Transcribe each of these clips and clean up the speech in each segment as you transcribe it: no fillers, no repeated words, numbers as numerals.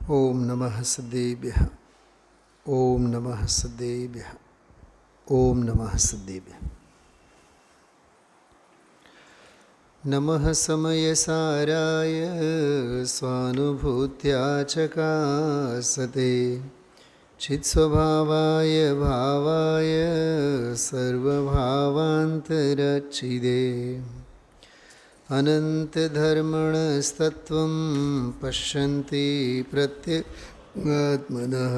ओम नमः सदेभ्यः। ओम नमः सदेभ्यः। ओम नमः सदेभ्यः। नमः समयसाराय स्वानुभूत्या चकासते चित्स्वभावाय भावाय सर्वभावान्तरचिदे अनन्तधर्मणस्तत्त्वं पश्यन्ति प्रत्यगात्मनः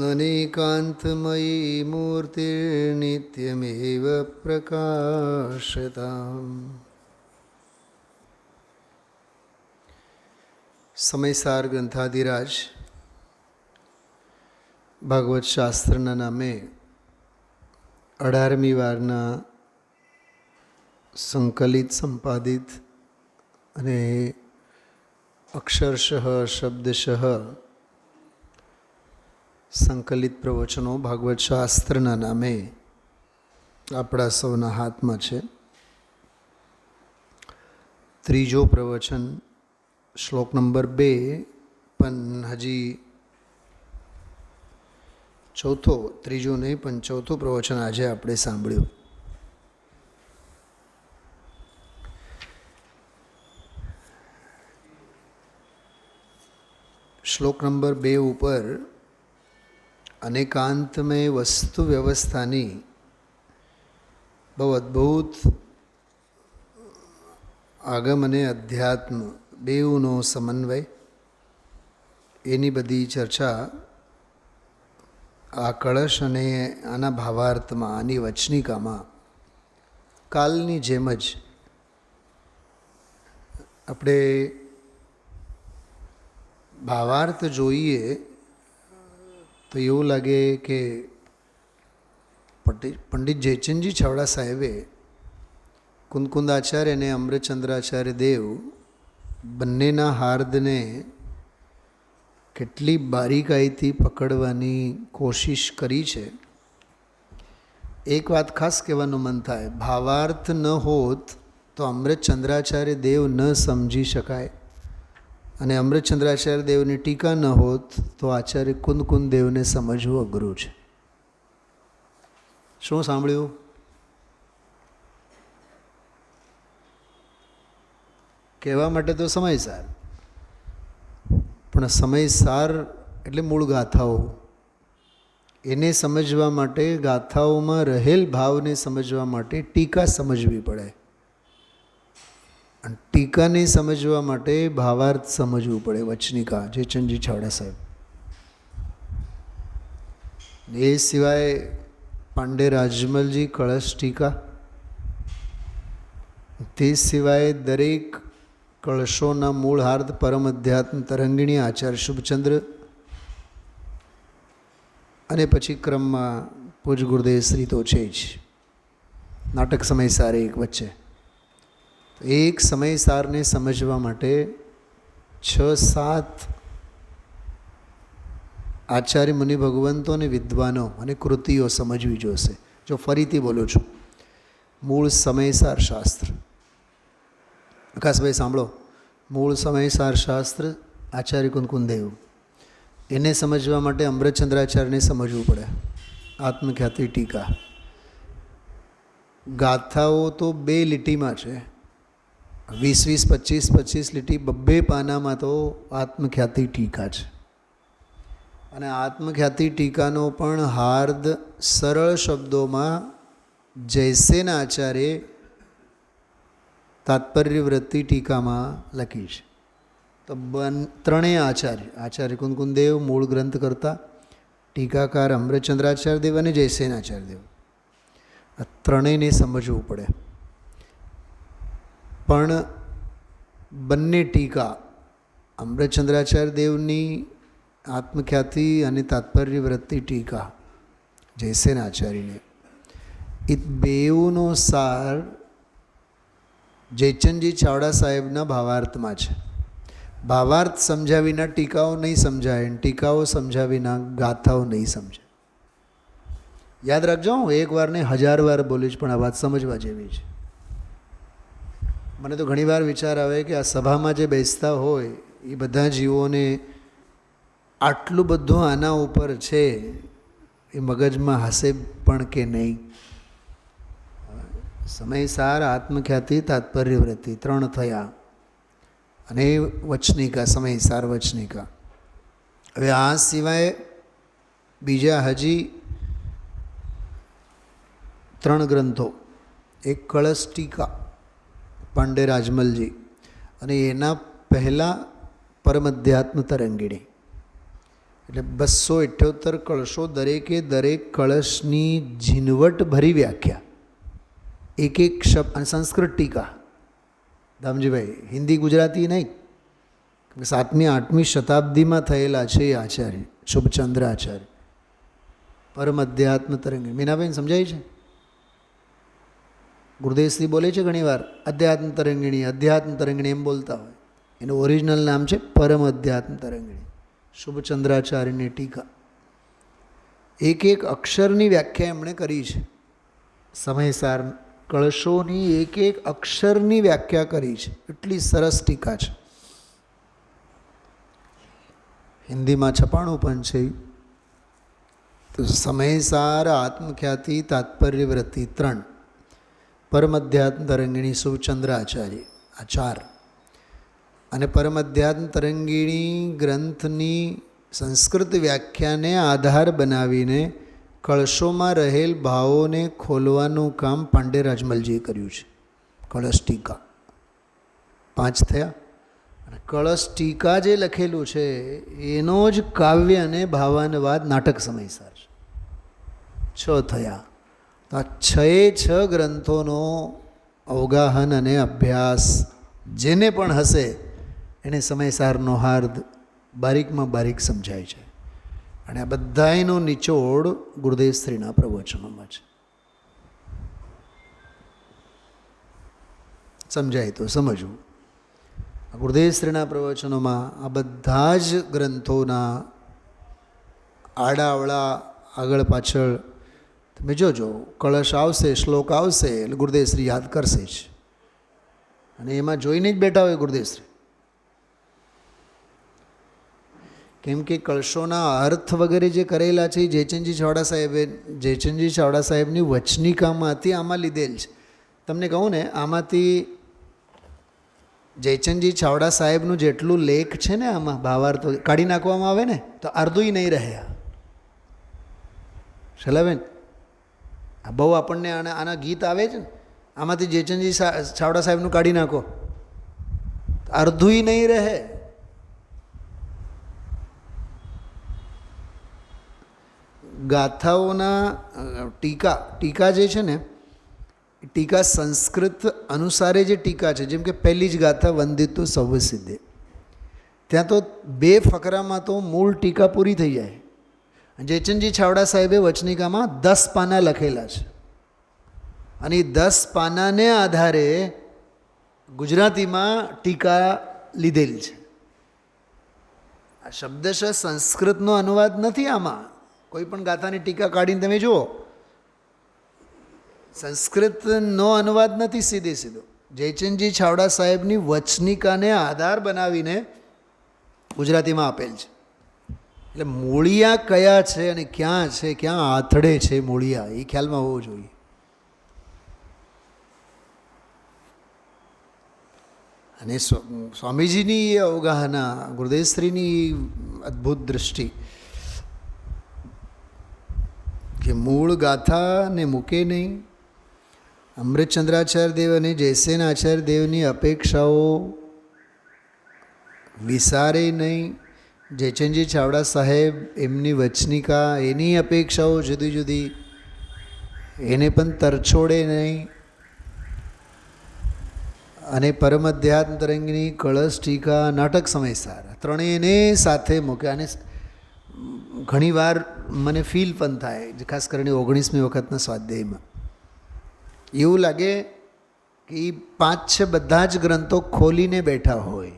अनेकान्तमयी मूर्तिर्नित्यमेव प्रकाशताम्। સમયસાર ગ્રંથાધિરાજ ભાગવત શાસ્ત્રના નામે 18મી વારના સંકલિત સંપાદિત અને અક્ષરશઃ શબ્દશઃ સંકલિત પ્રવચનો ભાગવત શાસ્ત્રના નામે આપણા સૌના હાથમાં છે. ત્રીજો પ્રવચન શ્લોક નંબર 2, પણ હજી ત્રીજું નહીં પણ ચોથું પ્રવચન આજે આપણે સાંભળ્યું. શ્લોક નંબર 2 ઉપર અનેકાંતમય વસ્તુ વ્યવસ્થાની બહુ અદ્ભુત આગમ અને અધ્યાત્મ બેઉનો સમન્વય, એની બધી ચર્ચા આ કળશ અને આના ભાવાર્થમાં, આની વચનિકામાં કાલની જેમ જ આપણે ભાવાર્થ જોઈએ તો એવું લાગે કે પંડિત જયચંદજી છાવડા સાહેબે કુંદકુંદાચાર્ય અને અમૃતચંદ્રાચાર્ય દેવ બંનેના હાર્દને કેટલી બારીકાઈથી પકડવાની કોશિશ કરી છે. એક વાત ખાસ કહેવાનું મન થાય, ભાવાર્થ ન હોત તો અમૃતચંદ્રાચાર્ય દેવ ન સમજી શકાય, અને અમૃતચંદ્રાચાર્ય દેવની ટીકા ન હોત તો આચાર્ય કુંદકુંદ દેવને સમજવું અઘરું છે. શું સાંભળ્યું? કહેવા માટે તો સમયસાર, પણ સમયસાર એટલે મૂળ ગાથાઓ, એને સમજવા માટે, ગાથાઓમાં રહેલ ભાવને સમજવા માટે ટીકા સમજવી પડે, અને ટીકાને સમજવા માટે ભાવાર્થ સમજવું પડે. વચનિકા જયચંદજી છાવડા સાહેબ, એ સિવાય પાંડે રાજમલજી કળશ ટીકા, તે સિવાય દરેક કળશોના મૂળ હાર્દ પરમ અધ્યાત્મ તરંગિણી આચાર્ય શુભચંદ્ર, અને પછી ક્રમમાં પૂજ ગુરુદેવ શ્રી તો છે જ. નાટક સમયસાર એક વચ્ચે. એક સમયસારને સમજવા માટે 6-7 આચાર્ય મુનિ ભગવંતો અને વિદ્વાનો અને કૃતિઓ સમજવી જોશે. જો ફરીથી બોલું છું, મૂળ સમયસાર શાસ્ત્ર, આકાશભાઈ સાંભળો, મૂળ સમયસાર શાસ્ત્ર આચાર્ય કુંદકુંદેવ, એને સમજવા માટે અમૃતચંદ્રાચાર્યને સમજવું પડે. આત્મખ્યાતિ ટીકા, ગાથાઓ તો 2 લીટીમાં છે, 20-20, 25-25 લીટી, 2 પાનામાં તો આત્મખ્યાતિ ટીકા છે. અને આત્મખ્યાતિ ટીકાનો પણ હાર્દ સરળ શબ્દોમાં જયસેના આચાર્ય તાત્પર્યવૃત્તિ ટીકામાં લખી છે. તો ત્રણેય આચાર્ય કુંદકુંદેવ મૂળ ગ્રંથ કરતા, ટીકાકાર અમૃતચંદ્રાચાર્ય દેવ અને જયસેનાચાર્ય દેવ, આ ત્રણેયને સમજવું પડે. પણ બંને ટીકા, અમૃતચંદ્રાચાર્ય દેવની આત્મખ્યાતિ અને તાત્પર્યવૃત્તિ ટીકા, જયસેનાચાર્યને, એ બેઉનો સાર જયચંદજી છાવડા સાહેબના ભાવાર્થમાં છે. ભાવાર્થ સમજ્યા વિના ટીકાઓ નહીં સમજાય, અને ટીકાઓ સમજ્યા વિના ગાથાઓ નહીં સમજાય. યાદ રાખજો, હું 1 વાર ને 1000 વાર બોલીશ, પણ આ વાત સમજવા જેવી છે. મને તો ઘણીવાર વિચાર આવે કે આ સભામાં જે બેસતા હોય એ બધા જીવોને આટલું બધું આના ઉપર છે એ મગજમાં હશે પણ કે નહીં? સમયસાર, આત્મખ્યાતિ, તાત્પર્યવૃત્તિ 3 થયા અને વચનિકા, સમયસાર વચનિકા. હવે આ સિવાય બીજા હજી 3 ગ્રંથો. એક કળશ ટીકા પાંડે રાજમલજી, અને એના પહેલાં પરમધ્યાત્મ તરંગીણી. એટલે 278 કળશો, દરેકે દરેક કળશની ઝીણવટ ભરી વ્યાખ્યા, એક એક શબ્દ. અને સંસ્કૃત ટીકા દામજીભાઈ, હિન્દી ગુજરાતી નહીં, 7મી 8મી શતાબ્દીમાં થયેલા છે એ આચાર્ય શુભચંદ્ર આચાર્ય. પરમ અધ્યાત્મ તરંગીણી. મીનાબેન સમજાય છે? ગુરુદેવશ્રી બોલે છે ઘણીવાર અધ્યાત્મ તરંગીણી, અધ્યાત્મ તરંગીણી એમ બોલતા હોય. એનું ઓરિજિનલ નામ છે પરમ અધ્યાત્મ તરંગીણી, શુભચંદ્રાચાર્યની ટીકા. એક એક અક્ષરની વ્યાખ્યા એમણે કરી છે. સમયસાર કળશોની એક એક અક્ષરની વ્યાખ્યા કરી છે. એટલી સરસ ટીકા છે. હિન્દીમાં છપાણું પણ છે. તો સમયસાર, આત્મખ્યાતિ, તાત્પર્યવૃત્તિ 3, પરમધ્યાત્મ તરંગીણી શુભચંદ્રાચાર્ય, આ 4. અને પરમધ્યાત્મ તરંગીણી ગ્રંથની સંસ્કૃત વ્યાખ્યાને આધાર બનાવીને કળશોમાં રહેલ ભાવોને ખોલવાનું કામ પાંડે રાજમલજીએ કર્યું છે. કળશ ટીકા 5 થયા. અને કળશ ટીકા જે લખેલું છે એનો જ કાવ્ય અને ભાવાનુવાદ નાટક સમયસાર છે. 6 થયા. તો આ 6 ગ્રંથોનો અવગાહન અને અભ્યાસ જેને પણ હશે એને સમયસારનો હાર્દ બારીકમાં બારીક સમજાય છે. અને આ બધાયનો નિચોડ ગુરુદેવશ્રીના પ્રવચનોમાં છે. સમજાય તો સમજવું. ગુરુદેવશ્રીના પ્રવચનોમાં આ બધા જ ગ્રંથોના આડાઅવળા, આગળ પાછળ તમે જોજો. કળશ આવશે, શ્લોક આવશે એટલે ગુરુદેવશ્રી યાદ કરશે જ. અને એમાં જોઈને જ બેઠા હોય ગુરુદેવશ્રી. કેમ કે કળશોના અર્થ વગેરે જે કરેલા છે જયચંદજી ચાવડા સાહેબની વચનિકામાંથી આમાં લીધેલ છે. તમને કહું ને, આમાંથી જયચંદજી ચાવડા સાહેબનું જેટલું લેખ છે ને આમાં ભાવાર્થ કાઢી નાખવામાં આવે ને તો અર્ધુંય નહીં રહે. શૈલાબેન, આ બહુ આપણને આના ગીત આવે છે ને, આમાંથી જયચંદજી ચાવડા સાહેબનું કાઢી નાખો અર્ધુંય નહીં રહે. ગાથાઓના ટીકા જે છે ને, ટીકા સંસ્કૃત અનુસારે જે ટીકા છે, જેમ કે પહેલી જ ગાથા વંદિતો સૌ સિદ્ધે, ત્યાં તો 2 ફકરામાં તો મૂળ ટીકા પૂરી થઈ જાય. જયચંદજી ચાવડા સાહેબે વચનિકામાં 10 પાના લખેલા છે. અને એ 10 પાનાને આધારે ગુજરાતીમાં ટીકા લીધેલ છે. આ શબ્દશઃ સંસ્કૃતનો અનુવાદ નથી. આમાં કોઈ પણ ગાથાની ટીકા કાઢીને તમે જુઓ, સંસ્કૃતનો અનુવાદ નથી સીધે સીધો. જયચંદજી ચાવડા સાહેબની વચનિકાને આધાર બનાવીને ગુજરાતીમાં આપેલ છે. એટલે મૂળિયા કયા છે અને ક્યાં છે, ક્યાં આથડે છે મૂળિયા, એ ખ્યાલમાં હોવો જોઈએ. અને સ્વામીજીની એ અવગાહના, ગુરુદેવશ્રીની અદ્ભુત દૃષ્ટિ કે મૂળ ગાથાને મૂકે નહીં. અમૃતચંદ્રાચાર્ય દેવ અને જયસેન આચાર્ય દેવની અપેક્ષાઓ વિસારે નહીં. જયચંદજી ચાવડા સાહેબ એમની વચનિકા, એની અપેક્ષાઓ જુદી જુદી, એને પણ તરછોડે નહીં. અને પરમ અધ્યાત્મ તરંગીણી, કળશ ટીકા, નાટક સમયસાર, ત્રણેયને સાથે મૂક્યા. અને ઘણીવાર મને ફીલ પણ થાય, ખાસ કરીને 19મી વખતના સ્વાધ્યાયમાં એવું લાગે કે એ 5-6 બધા જ ગ્રંથો ખોલીને બેઠા હોય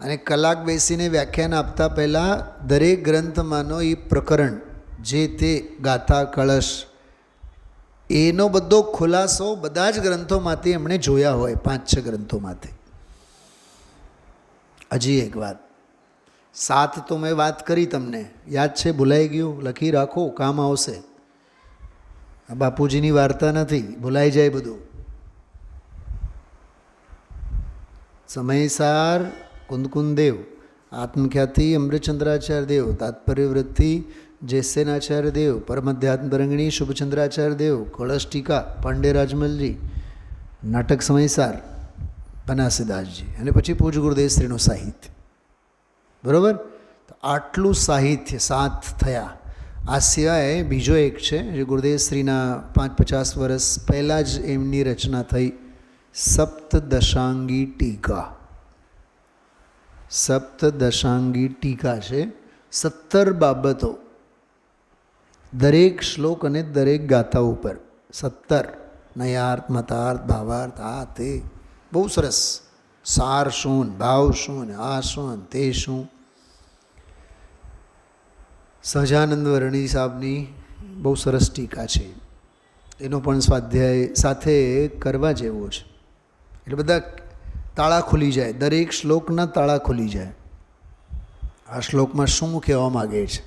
અને કલાક બેસીને વ્યાખ્યાન આપતા પહેલાં દરેક ગ્રંથમાંનો એ પ્રકરણ, જે તે ગાથા, કળશ, એનો બધો ખુલાસો બધા જ ગ્રંથોમાંથી એમણે જોયા હોય, 5-6 ગ્રંથોમાંથી. હજી એક વાત 7 તો મેં વાત કરી તમને, યાદ છે? ભૂલાઈ ગયું? લખી રાખો, કામ આવશે. આ બાપુજીની વાર્તા નથી, ભૂલાઈ જાય બધું. સમયસાર કુંદકુંદ દેવ, આત્મખ્યાતિ અમૃતચંદ્રાચાર્ય દેવ, તાત્પર્ય વૃત્તિ જયસેનાચાર્ય દેવ, પરમધ્યાત્મ તરંગિણી શુભચંદ્રાચાર્ય દેવ, કળશ ટીકા પાંડે રાજમલજી, નાટક સમયસાર બનાસીદાસજી, અને પછી પૂજ ગુરુદેવશ્રીનું સાહિત્ય. બરાબર? તો આટલું સાહિત્ય 7 થયા. આ સિવાય બીજો એક છે જે ગુરુદેવશ્રીના 50 વર્ષ પહેલાં જ એમની રચના થઈ, સપ્તદશાંગી ટીકા. સપ્તદશાંગી ટીકા છે. 17 બાબતો દરેક શ્લોક અને દરેક ગાથા ઉપર. 17 નયાર્થ, મતાર્થ, ભાવાર્થ, આ તે બહુ સરસ. સાર શું, ભાવ શું, આ શું, તે શું. સહજાનંદ વર્ણી સાહેબની બહુ સરસ ટીકા છે, એનો પણ સ્વાધ્યાય સાથે કરવા જેવો છે. એટલે બધા તાળા ખુલી જાય, દરેક શ્લોકના તાળા ખુલી જાય. આ શ્લોકમાં શું કહેવા માગે છે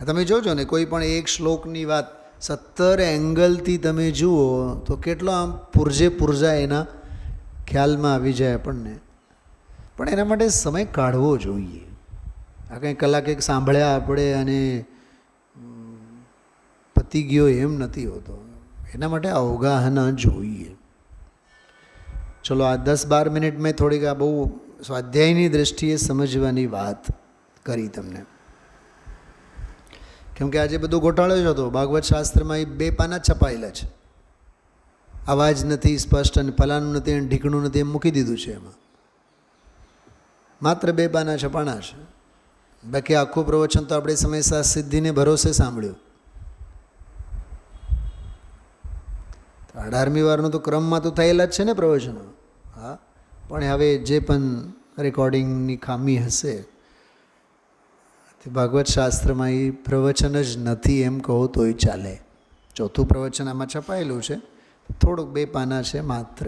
તમે જોજો ને. કોઈ પણ એક શ્લોકની વાત 17 એંગલથી તમે જુઓ તો કેટલો આમ પુરજા એના ખ્યાલમાં આવી જાય આપણને. પણ એના માટે સમય કાઢવો જોઈએ. આ કંઈ કલાક એક સાંભળ્યા આપણે અને પતી ગયો એમ નથી હોતો. એના માટે અવગાહના જોઈએ. ચલો, આ 10-12 મિનિટ મેં થોડીક આ બહુ સ્વાધ્યાયની દ્રષ્ટિએ સમજવાની વાત કરી તમને. કેમ કે આજે બધો ગોટાળો જ હતો. ભાગવત શાસ્ત્રમાં એ 2 પાના છપાયેલા છે. અવાજ નથી સ્પષ્ટ અને ફલાનું નથી અને ઢીકણું નથી એમ મૂકી દીધું છે. એમાં માત્ર 2 પાના છપાણા છે. બાકી આખું પ્રવચન તો આપણે સમયસર સિદ્ધિને ભરોસે સાંભળ્યું. 18મી વારનો તો ક્રમમાં તો થયેલા જ છે ને પ્રવચનો. હા, પણ હવે જે પણ રેકોર્ડિંગની ખામી હશે તે ભાગવત શાસ્ત્રમાં એ પ્રવચન જ નથી એમ કહો તોય ચાલે. 4થું પ્રવચન આમાં છપાયેલું છે, થોડુંક 2 પાના છે માત્ર.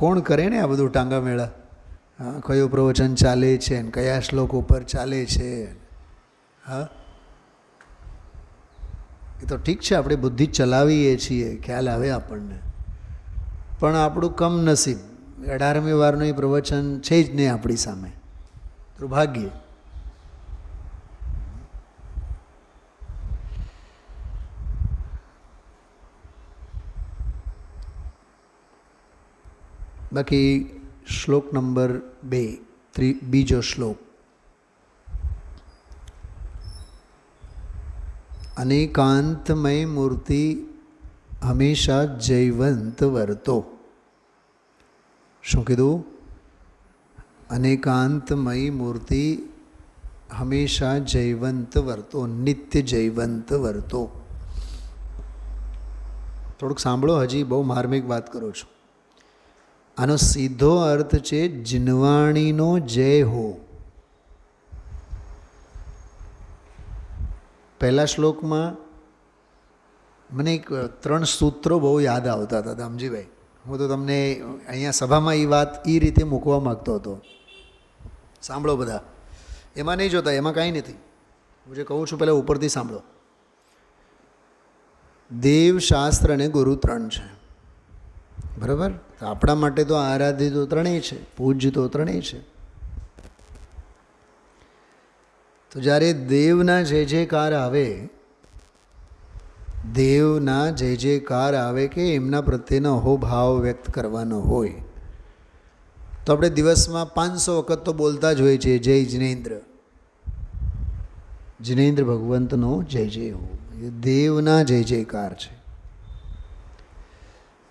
કોણ કરે ને આ બધું ટાંગા મેળા? હા, કયું પ્રવચન ચાલે છે ને કયા શ્લોક ઉપર ચાલે છે? હા, એ તો ઠીક છે, આપણે બુદ્ધિ ચલાવીએ છીએ, ખ્યાલ આવે આપણને. પણ આપણું કમનસીબ 18મી વારનું એ પ્રવચન છે જ નહીં આપણી સામે. દુર્ભાગ્ય. બાકી શ્લોક નંબર 2, બીજો શ્લોક. અનેકાંતમય મૂર્તિ હંમેશા જયવંત વર્તો. શું કીધું? અનેકાંતમય મૂર્તિ હંમેશા જયવંત વર્તો, નિત્ય જયવંત વર્તો. થોડુંક સાંભળો, હજી બહુ માર્મિક વાત કરું છું. આનો સીધો અર્થ છે જીનવાણીનો જય હો. પહેલા શ્લોકમાં મને 3 સૂત્રો બહુ યાદ આવતા હતા દામજીભાઈ. હું તો તમને અહીંયા સભામાં એ વાત એ રીતે મૂકવા માગતો હતો. સાંભળો બધા, એમાં નહીં જોતા, એમાં કાંઈ નથી. હું જે કહું છું પહેલાં ઉપરથી સાંભળો. દેવ, શાસ્ત્ર અને ગુરુ 3 છે. બરાબર? તો આપણા માટે તો આરાધ્ય તો 3 છે, પૂજ્ય તો 3 છે. તો જ્યારે દેવના જય જયકાર આવે, દેવના જય જયકાર આવે કે એમના પ્રત્યેનો અહોભાવ વ્યક્ત કરવાનો હોય તો આપણે દિવસમાં 500 વખત તો બોલતા જ હોય છે, જય જિનેન્દ્ર. જિનેન્દ્ર ભગવંતનો જય જય હો. એ દેવના જય જયકાર છે.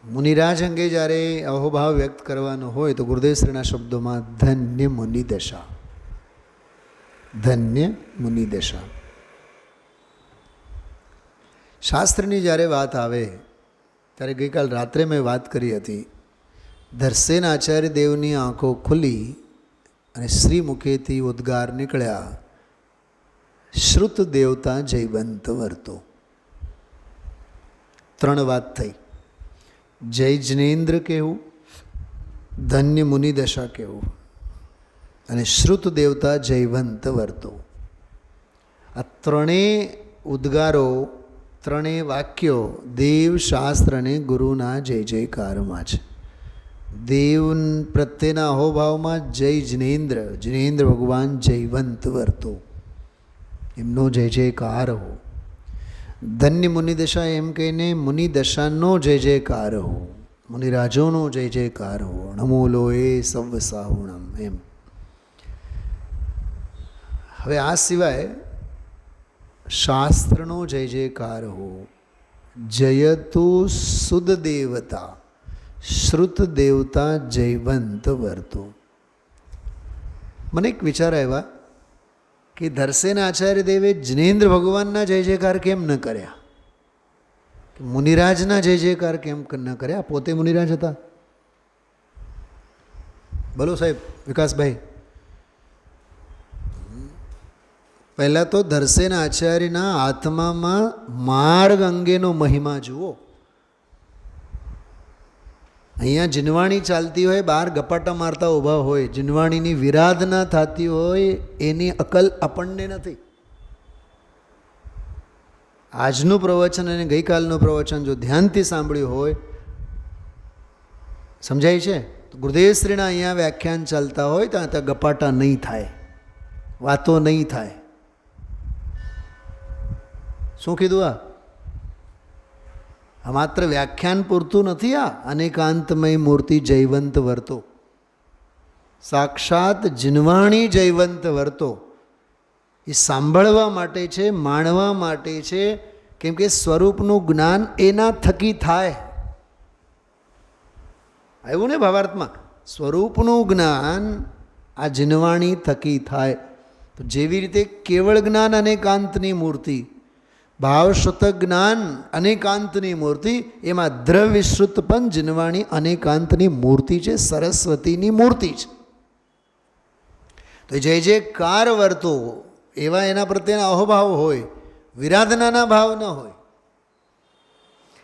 મુનિરાજ અંગે જ્યારે અહોભાવ વ્યક્ત કરવાનો હોય તો ગુરુદેવશ્રીના શબ્દોમાં ધન્ય મુનિદશા, ધન્ય મુનિદશા. શાસ્ત્રની જ્યારે વાત આવે ત્યારે ગઈકાલ રાત્રે મેં વાત કરી હતી. ધરસેન આચાર્ય દેવની આંખો ખુલી અને શ્રી મુખેથી ઉદ્ગાર નીકળ્યા, શ્રુત દેવતા જયવંત વર્તો. 3 વાત થઈ. જય જિનેન્દ્ર કહેવું, ધન્ય મુનિ દશા કહેવું અને શ્રુત દેવતા જયવંત વર્તો. આ ત્રણેય ઉદ્ગારો, ત્રણેય વાક્યો દેવ, શાસ્ત્ર અને ગુરુના જય જયકારમાં છે. દેવ પ્રત્યેના અહોભાવમાં જય જિનેન્દ્ર, જિનેન્દ્ર ભગવાન જયવંત વર્તો, એમનો જય જયકાર હો. ધન્ય મુનિદશા એમ કહીને મુનિદશાનો જય જયકાર હો, મુનિરાજોનો જય જયકાર હો. નમો લોએ સવ સાહુણમ એમ. હવે આ સિવાય શાસ્ત્રનો જય જયકાર હો. જયતુ સુદ દેવતા, શ્રુત દેવતા જયવંત વર્તો. મને એક વિચાર આવ્યા કે ધરસેન આચાર્ય દેવે જિનેન્દ્ર ભગવાનના જય જયકાર કેમ ન કર્યા, મુનિરાજના જય જયકાર કેમ ન કર્યા? પોતે મુનિરાજ હતા. બોલો સાહેબ વિકાસભાઈ. પહેલાં તો ધરસેન આચાર્યના આત્મામાં માર્ગ અંગેનો મહિમા જુઓ. અહીંયા જીનવાણી ચાલતી હોય, બહાર ગપાટા મારતા ઊભા હોય, જીનવાણીની વિરાધના થતી હોય, એની અકલ આપણને નથી. આજનું પ્રવચન અને ગઈકાલનું પ્રવચન જો ધ્યાનથી સાંભળ્યું હોય, સમજાય છે? ગુરુદેવશ્રીના અહીંયા વ્યાખ્યાન ચાલતા હોય તો ત્યાં ગપાટા નહીં થાય, વાતો નહીં થાય. શું કીધું? આ માત્ર વ્યાખ્યાન પૂરતું નથી. આ અનેકાંતમય મૂર્તિ જયવંત વર્તો, સાક્ષાત જીનવાણી જયવંત વર્તો. એ સાંભળવા માટે છે, માણવા માટે છે, કેમ કે સ્વરૂપનું જ્ઞાન એના થકી થાય. આવ્યું ને ભાવાર્થમાં? સ્વરૂપનું જ્ઞાન આ જીનવાણી થકી થાય. તો જેવી રીતે કેવળ જ્ઞાન અનેકાંતની મૂર્તિ, ભાવશ્રુત જ્ઞાન અનેકાંતની મૂર્તિ, એમાં દ્રવ્યશ્રુત પણ જીનવાણી અનેકાંતની મૂર્તિ છે, સરસ્વતીની મૂર્તિ છે. તો જય જયકાર વર્તો એવા એના પ્રત્યેના અહોભાવ હોય, વિરાધનાના ભાવ ન હોય.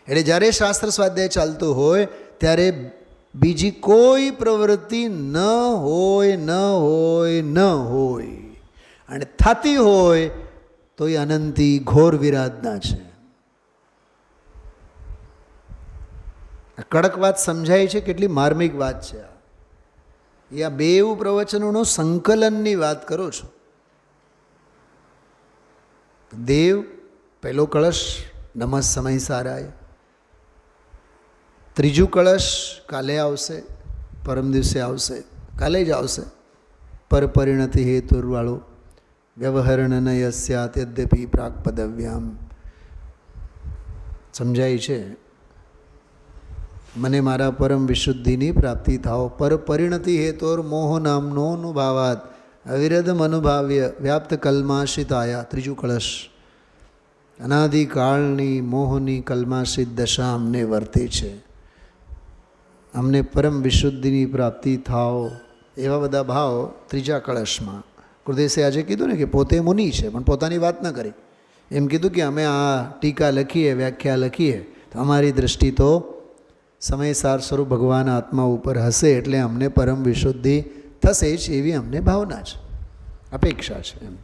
એટલે જ્યારે શાસ્ત્ર સ્વાધ્યાય ચાલતું હોય ત્યારે બીજી કોઈ પ્રવૃત્તિ ન હોય, ન હોય, ન હોય. અને થતી હોય તો એ અનંતી ઘોર વિરાધના છે. કડક વાત સમજાય છે, કેટલી માર્મિક વાત છે. એ આ બેઉ પ્રવચનોનો સંકલનની વાત કરો છો. દેવ પહેલો કળશ નમઃ સમય સારાય, ત્રીજું કળશ કાલે આવશે, પરમ દિવસે આવશે, કાલે જ આવશે. પર પરિણતિ હેતુરવાળું વ્યવહરણ ન યસ્યાત યદ્યપિ પ્રાક પદવ્યામ. સમજાય છે? મને મારા પરમ વિશુદ્ધિની પ્રાપ્તિ થાઓ. પર પરિણતિ હેતોર મોહ નામનો અનુભાવાત અવિરધમ અનુભાવ્ય વ્યાપ્ત કલ્માશિતાયા. ત્રીજું કળશ. અનાદિકાળની મોહની કલ્માશિત દશા અમને વર્તે છે. અમને પરમ વિશુદ્ધિની પ્રાપ્તિ થાઓ, એવા બધા ભાવ ત્રીજા કળશમાં. ગુરુદેશે આજે કીધું ને કે પોતે મુનિ છે પણ પોતાની વાત ન કરી. એમ કીધું કે અમે આ ટીકા લખીએ, વ્યાખ્યા લખીએ તો અમારી દૃષ્ટિ તો સમયસાર સ્વરૂપ ભગવાન આત્મા ઉપર હશે, એટલે અમને પરમ વિશુદ્ધિ થશે જ એવી અમને ભાવના છે, અપેક્ષા છે. એમ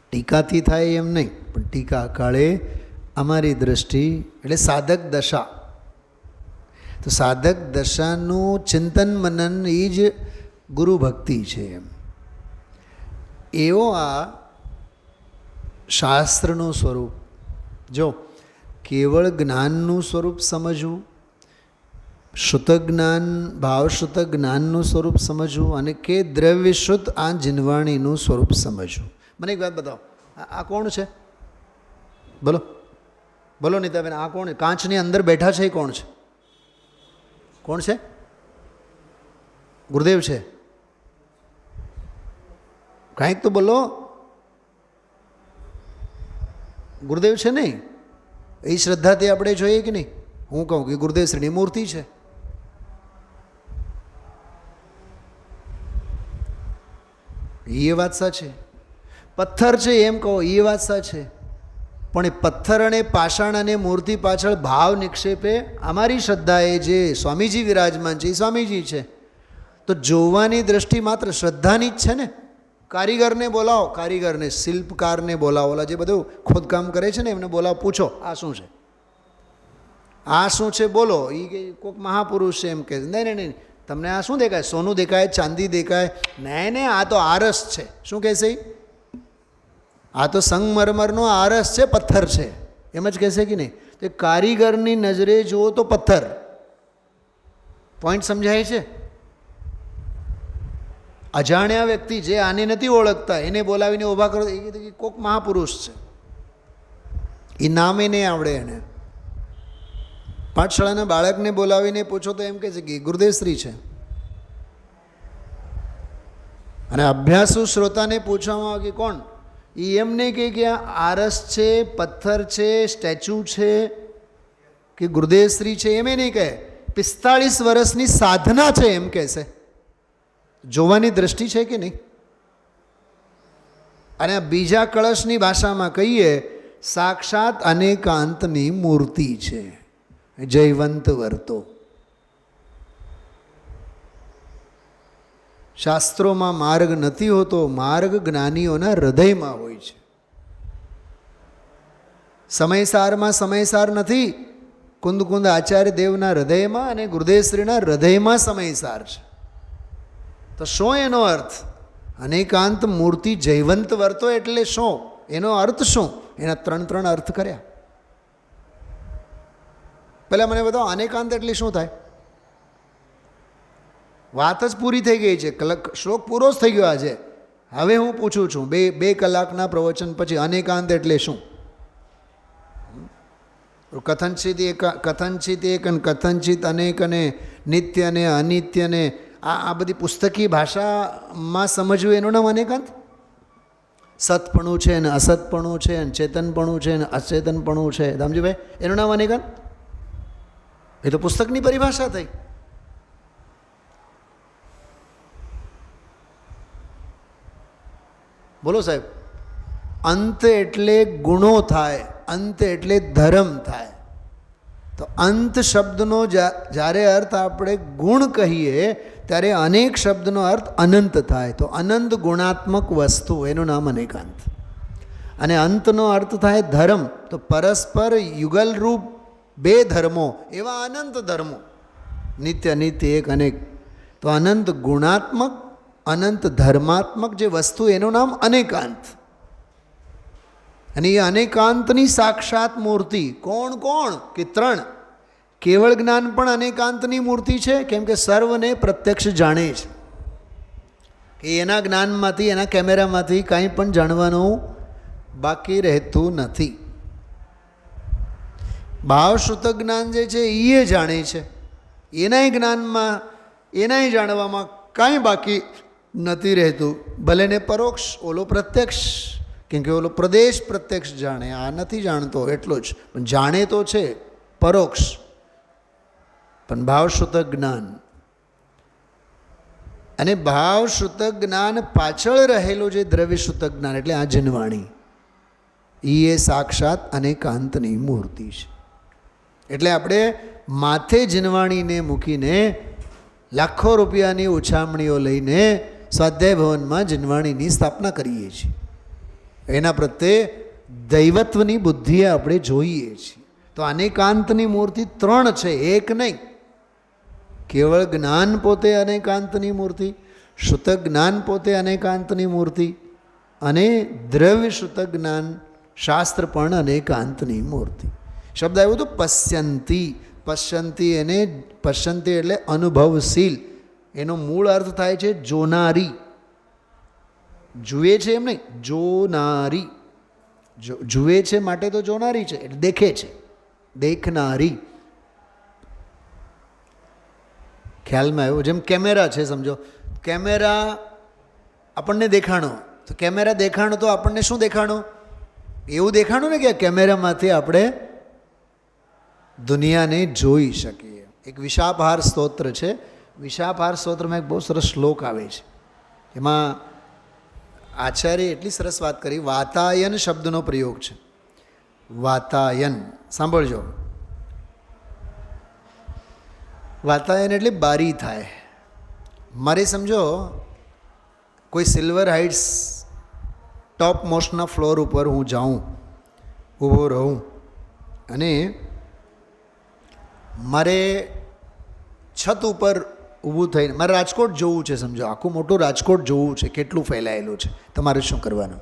ટીકાથી થાય એમ નહીં, પણ ટીકા કાળે અમારી દૃષ્ટિ એટલે સાધક દશા. તો સાધક દશાનું ચિંતન મનન એ જ ગુરુ ભક્તિ છે. એમ એવો આ શાસ્ત્રનું સ્વરૂપ. જો કેવળ જ્ઞાનનું સ્વરૂપ સમજવું, શુદ્ધ જ્ઞાન, ભાવશુદ્ધ જ્ઞાનનું સ્વરૂપ સમજવું, અને કે દ્રવ્યશુદ્ધ આ જીનવાણીનું સ્વરૂપ સમજવું. મને એક વાત બતાવો, આ કોણ છે? બોલો બોલો નીતાબેન, આ કોણ? કાચની અંદર બેઠા છે એ કોણ છે? કોણ છે? ગુરુદેવ છે? કાંઈક તો બોલો. ગુરુદેવ છે નહીં? એ શ્રદ્ધાથી આપણે જોઈએ કે નહીં? હું કહું કે ગુરુદેવ શ્રીની મૂર્તિ છે. એ વાત સાચી. પથ્થર છે એમ કહો, એ વાત સાચી. પણ એ પથ્થર અને પાષાણ અને મૂર્તિ પાછળ ભાવ નિક્ષેપે અમારી શ્રદ્ધાએ જે સ્વામીજી વિરાજમાન છે એ સ્વામીજી છે. તો જોવાની દ્રષ્ટિ માત્ર શ્રદ્ધાની જ છે ને. કારીગરને બોલાવો, કારીગરને, શિલ્પકારને બોલાવો, ઓલા જે બધું ખોદકામ કરે છે ને એમને બોલાવો, પૂછો આ શું છે, આ શું છે બોલો. એ કોઈક મહાપુરુષ છે એમ કહે, નહીં નહીં નહીં, તમને આ શું દેખાય, સોનું દેખાય, ચાંદી દેખાય? નહીં નહીં, આ તો આરસ છે. શું કહેશે? આ તો સંગમરમરનો આરસ છે, પથ્થર છે, એમ જ કહેશે કે નહીં? તો કારીગરની નજરે જુઓ તો પથ્થર. પોઈન્ટ સમજાય છે? અજાણ્યા વ્યક્તિ જે આને નથી ઓળખતા એને બોલાવીને ઊભા કરો, એ કોઈક મહાપુરુષ છે, એ નામે નહીં આવડે એને. પાઠશાળાના બાળકને બોલાવીને પૂછો તો એમ કહે છે કે ગુરુદેવશ્રી છે. અને અભ્યાસુ શ્રોતાને પૂછવામાં આવે કે કોણ, એ એમ નહીં કહે કે આ આરસ છે, પથ્થર છે, સ્ટેચ્યુ છે કે ગુરુદેવશ્રી છે, એમ નહીં કહે. 45 વર્ષની સાધના છે એમ કહેશે. જોવાની દ્રષ્ટિ છે કે નહીં? અને બીજા કળશની ભાષામાં કહીએ, સાક્ષાત અનેકાંતની મૂર્તિ છે, જયવંત વર્તો. શાસ્ત્રોમાં માર્ગ નથી હોતો, માર્ગ જ્ઞાનીઓના હૃદયમાં હોય છે. સમયસારમાં સમયસાર નથી, કુંદ કુંદ આચાર્ય દેવના હૃદયમાં અને ગુરુદેવશ્રીના હૃદયમાં સમયસાર છે. તો શું એનો અર્થ? અનેકાંત મૂર્તિ જયવંત વર્તો એટલે શું? એનો અર્થ શું? એના 3 અર્થ કર્યા. પહેલાં મને બતાવો, અનેકાંત એટલે શું થાય? વાત જ પૂરી થઈ ગઈ છે, શ્લોક પૂરો જ થઈ ગયો આજે. હવે હું પૂછું છું, બે કલાકના પ્રવચન પછી અનેકાંત એટલે શું? કથનચિત એક અને કથનચિત અનેક અને નિત્ય ને અનિત્ય ને આ બધી પુસ્તકી ભાષામાં સમજવું એનું નામ અનેકાંત? સતપણું છે ને અસતપણું છે ને ચેતનપણું છે ને અચેતનપણું છે, દામજીભાઈ, એનું નામ અનેકાંત? એ તો પુસ્તકની પરિભાષા થઈ. બોલો સાહેબ. અંત એટલે ગુણો થાય, અંત એટલે ધર્મ થાય. તો અંત શબ્દનો જ્યારે અર્થ આપણે ગુણ કહીએ ત્યારે અનેક શબ્દનો અર્થ અનંત થાય. તો અનંત ગુણાત્મક વસ્તુ, એનું નામ અનેકાંત. અને અંતનો અર્થ થાય ધર્મ. તો પરસ્પર યુગલરૂપ 2 ધર્મો, એવા અનંત ધર્મો, નિત્ય અનિત્ય એક અનેક. તો અનંત ગુણાત્મક, અનંત ધર્માત્મક જે વસ્તુ, એનું નામ અનેકાંત. અને એ અનેકાંતની સાક્ષાત મૂર્તિ કોણ કોણ? કે 3. કેવળ જ્ઞાન પણ અનેકાંતની મૂર્તિ છે, કેમ કે સર્વને પ્રત્યક્ષ જાણે છે. કે એના જ્ઞાનમાંથી, એના કેમેરામાંથી કાંઈ પણ જાણવાનું બાકી રહેતું નથી. ભાવશ્રુત જ્ઞાન જે છે એ જાણે છે, એનાય જ્ઞાનમાં, એનાય જાણવામાં કાંઈ બાકી નથી રહેતું. ભલે ને પરોક્ષ, ઓલો પ્રત્યક્ષ, કેમ કે ઓલો પ્રદેશ પ્રત્યક્ષ જાણે, આ નથી જાણતો એટલો જ, પણ જાણે તો છે પરોક્ષ. પણ ભાવશ્રુત જ્ઞાન, અને ભાવશ્રુત જ્ઞાન પાછળ રહેલું જે દ્રવ્યશ્રુત જ્ઞાન એટલે આ જનવાણી, એ સાક્ષાત અનેકાંતની મૂર્તિ છે. એટલે આપણે માથે જનવાણીને મૂકીને લાખો રૂપિયાની ઉછામણીઓ લઈને સ્વાધ્યાય ભવનમાં જનવાણીની સ્થાપના કરીએ છીએ. એના પ્રત્યે દૈવત્વની બુદ્ધિએ આપણે જોઈએ છીએ. તો અનેકાંતની મૂર્તિ 3 છે, એક નહીં. કેવળ જ્ઞાન પોતે અનેકાંતની મૂર્તિ, શ્રુત જ્ઞાન પોતે અનેકાંતની મૂર્તિ, અને દ્રવ્ય શ્રુત જ્ઞાન શાસ્ત્ર પણ અનેકાંતની મૂર્તિ. શબ્દ આવ્યો તો પશ્યંતી. પશ્યંતી, એને પશ્યંતી એટલે અનુભવશીલ. એનો મૂળ અર્થ થાય છે જોનારી. જુએ છે એમ નહીં, જોનારી. જુએ છે માટે તો જોનારી છે, એટલે દેખે છે, દેખનારી. ખ્યાલમાં આવ્યું? જેમ કેમેરા છે, સમજો, કેમેરા આપણને દેખાણો, તો કેમેરા દેખાણો તો આપણને શું દેખાણું? એવું દેખાણું ને કે કેમેરામાંથી આપણે દુનિયાને જોઈ શકીએ. એક વિશાપહાર સ્તોત્ર છે. વિશાપહાર સ્તોત્રમાં એક બહુ સરસ શ્લોક આવે છે. એમાં આચાર્ય એટલી સરસ વાત કરી, વાતાયન શબ્દનો પ્રયોગ છે. વાતાયન. સાંભળજો, વાતાયન એટલે બારી થાય. મારે સમજો કોઈ સિલ્વર હાઇટ્સ ટોપ મોસ્ટના ફ્લોર ઉપર હું જાઉં, ઊભો રહું, અને મારે છત ઉપર ઊભું થઈને મારે રાજકોટ જોવું છે. સમજો આખું મોટું રાજકોટ જોવું છે, કેટલું ફેલાયેલું છે. તમારે શું કરવાનું?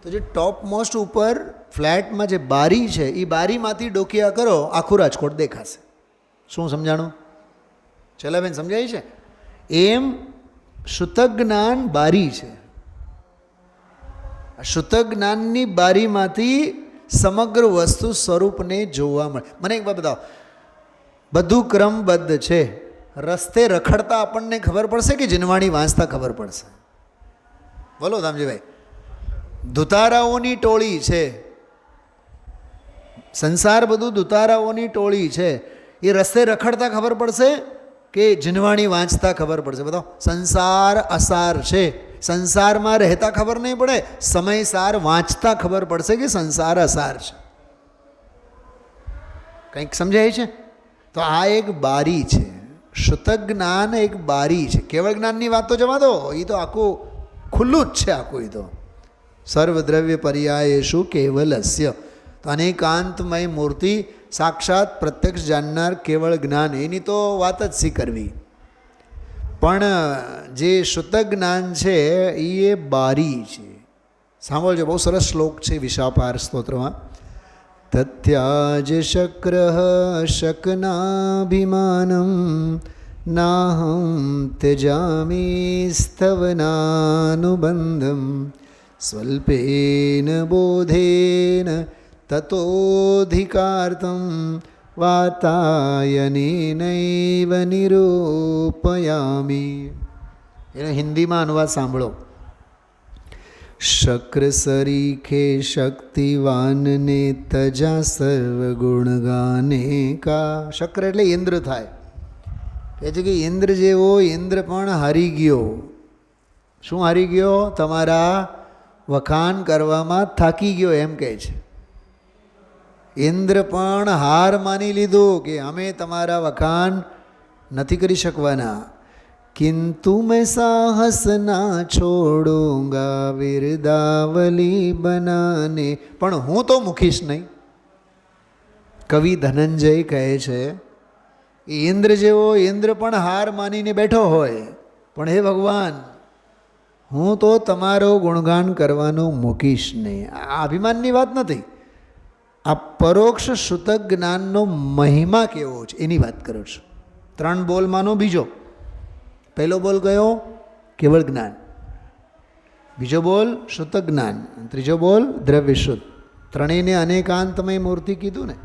તો જે ટોપ મોસ્ટ ઉપર ફ્લેટમાં જે બારી છે એ બારીમાંથી ડોકિયા કરો, આખું રાજકોટ દેખાશે. શું સમજાણું? ચલા બેન, સમજાય છે? એમ શુતક જ્ઞાન બારી છે. શુતક જ્ઞાનની બારીમાંથી સમગ્ર વસ્તુ સ્વરૂપને જોવા મળે. મને એક વાત બતાવો, બધું ક્રમબદ્ધ છે. રસ્તે રખડતા આપણને ખબર પડશે કે જીનવાણી વાંચતા ખબર પડશે? બોલો ધામજીભાઈ. ધુતારાઓની ટોળી છે, સંસાર બધું ધુતારાઓની ટોળી છે. એ રસ્તે રખડતા ખબર પડશે કે જીનવાણી વાંચતા ખબર પડશે? બતાવો. સંસાર અસાર છે, સંસારમાં રહેતા ખબર નહીં પડે, સમયસાર વાંચતા ખબર પડશે કે સંસાર અસાર છે. કંઈક સમજાય છે? તો આ એક બારી છે. શુતક જ્ઞાન એક બારી છે. કેવળ જ્ઞાનની વાત તો જવા દો, એ તો આખું ખુલ્લું જ છે આખું. એ તો સર્વદ્રવ્ય પર્યાયેષુ કેવલસ્ય. તો અનેકાંતમય મૂર્તિ, સાક્ષાત પ્રત્યક્ષ જાણનાર કેવળ જ્ઞાન, એની તો વાત જ શી કરવી. પણ જે શુતક જ્ઞાન છે એ બારી છે. સાંભળજો, બહુ સરસ શ્લોક છે વિશાપાર સ્તોત્રમાં. તત્યાજ શક્ર શકનાભિમાનમ નાહં ત્યજામી સ્થવનાનુબંધમ સ્વલ્પેન બોધેન તતોધિકાર્તમ વાતાયનેનૈવ નિરૂપયામિ. એનો હિન્દીમાં અનુવાદ સાંભળો. શક્ર સરીખે શક્તિવાનને તજા સર્વગુણગાને કા. શક્ર એટલે ઇન્દ્ર થાય. કહે છે કે ઇન્દ્ર જેવો ઇન્દ્ર પણ હારી ગયો. શું હારી ગયો? તમારા વખાણ કરવામાં થાકી ગયો, એમ કહે છે. ઇન્દ્ર પણ હાર માની લીધું કે અમે તમારા વખાણ નથી કરી શકવાના. કિંતુ મેં સાહસ ના છોડુંગા વિરદાવલી બનાને. પણ હું તો મૂકીશ નહીં. કવિ ધનંજય કહે છે ઇન્દ્ર જેવો ઇન્દ્ર પણ હાર માનીને બેઠો હોય, પણ હે ભગવાન, હું તો તમારો ગુણગાન કરવાનું મૂકીશ નહીં. આ અભિમાનની વાત નથી. આ પરોક્ષ શુતક જ્ઞાનનો મહિમા કેવો છે એની વાત કરું છું. 3 બોલમાંનો બીજો. પહેલો બોલ કયો? કેવળ જ્ઞાન. બીજો બોલ શુતક જ્ઞાન. ત્રીજો બોલ દ્રવ્ય શુદ્ધ. ત્રણેયને અનેકાંતમય મૂર્તિ કીધું ને,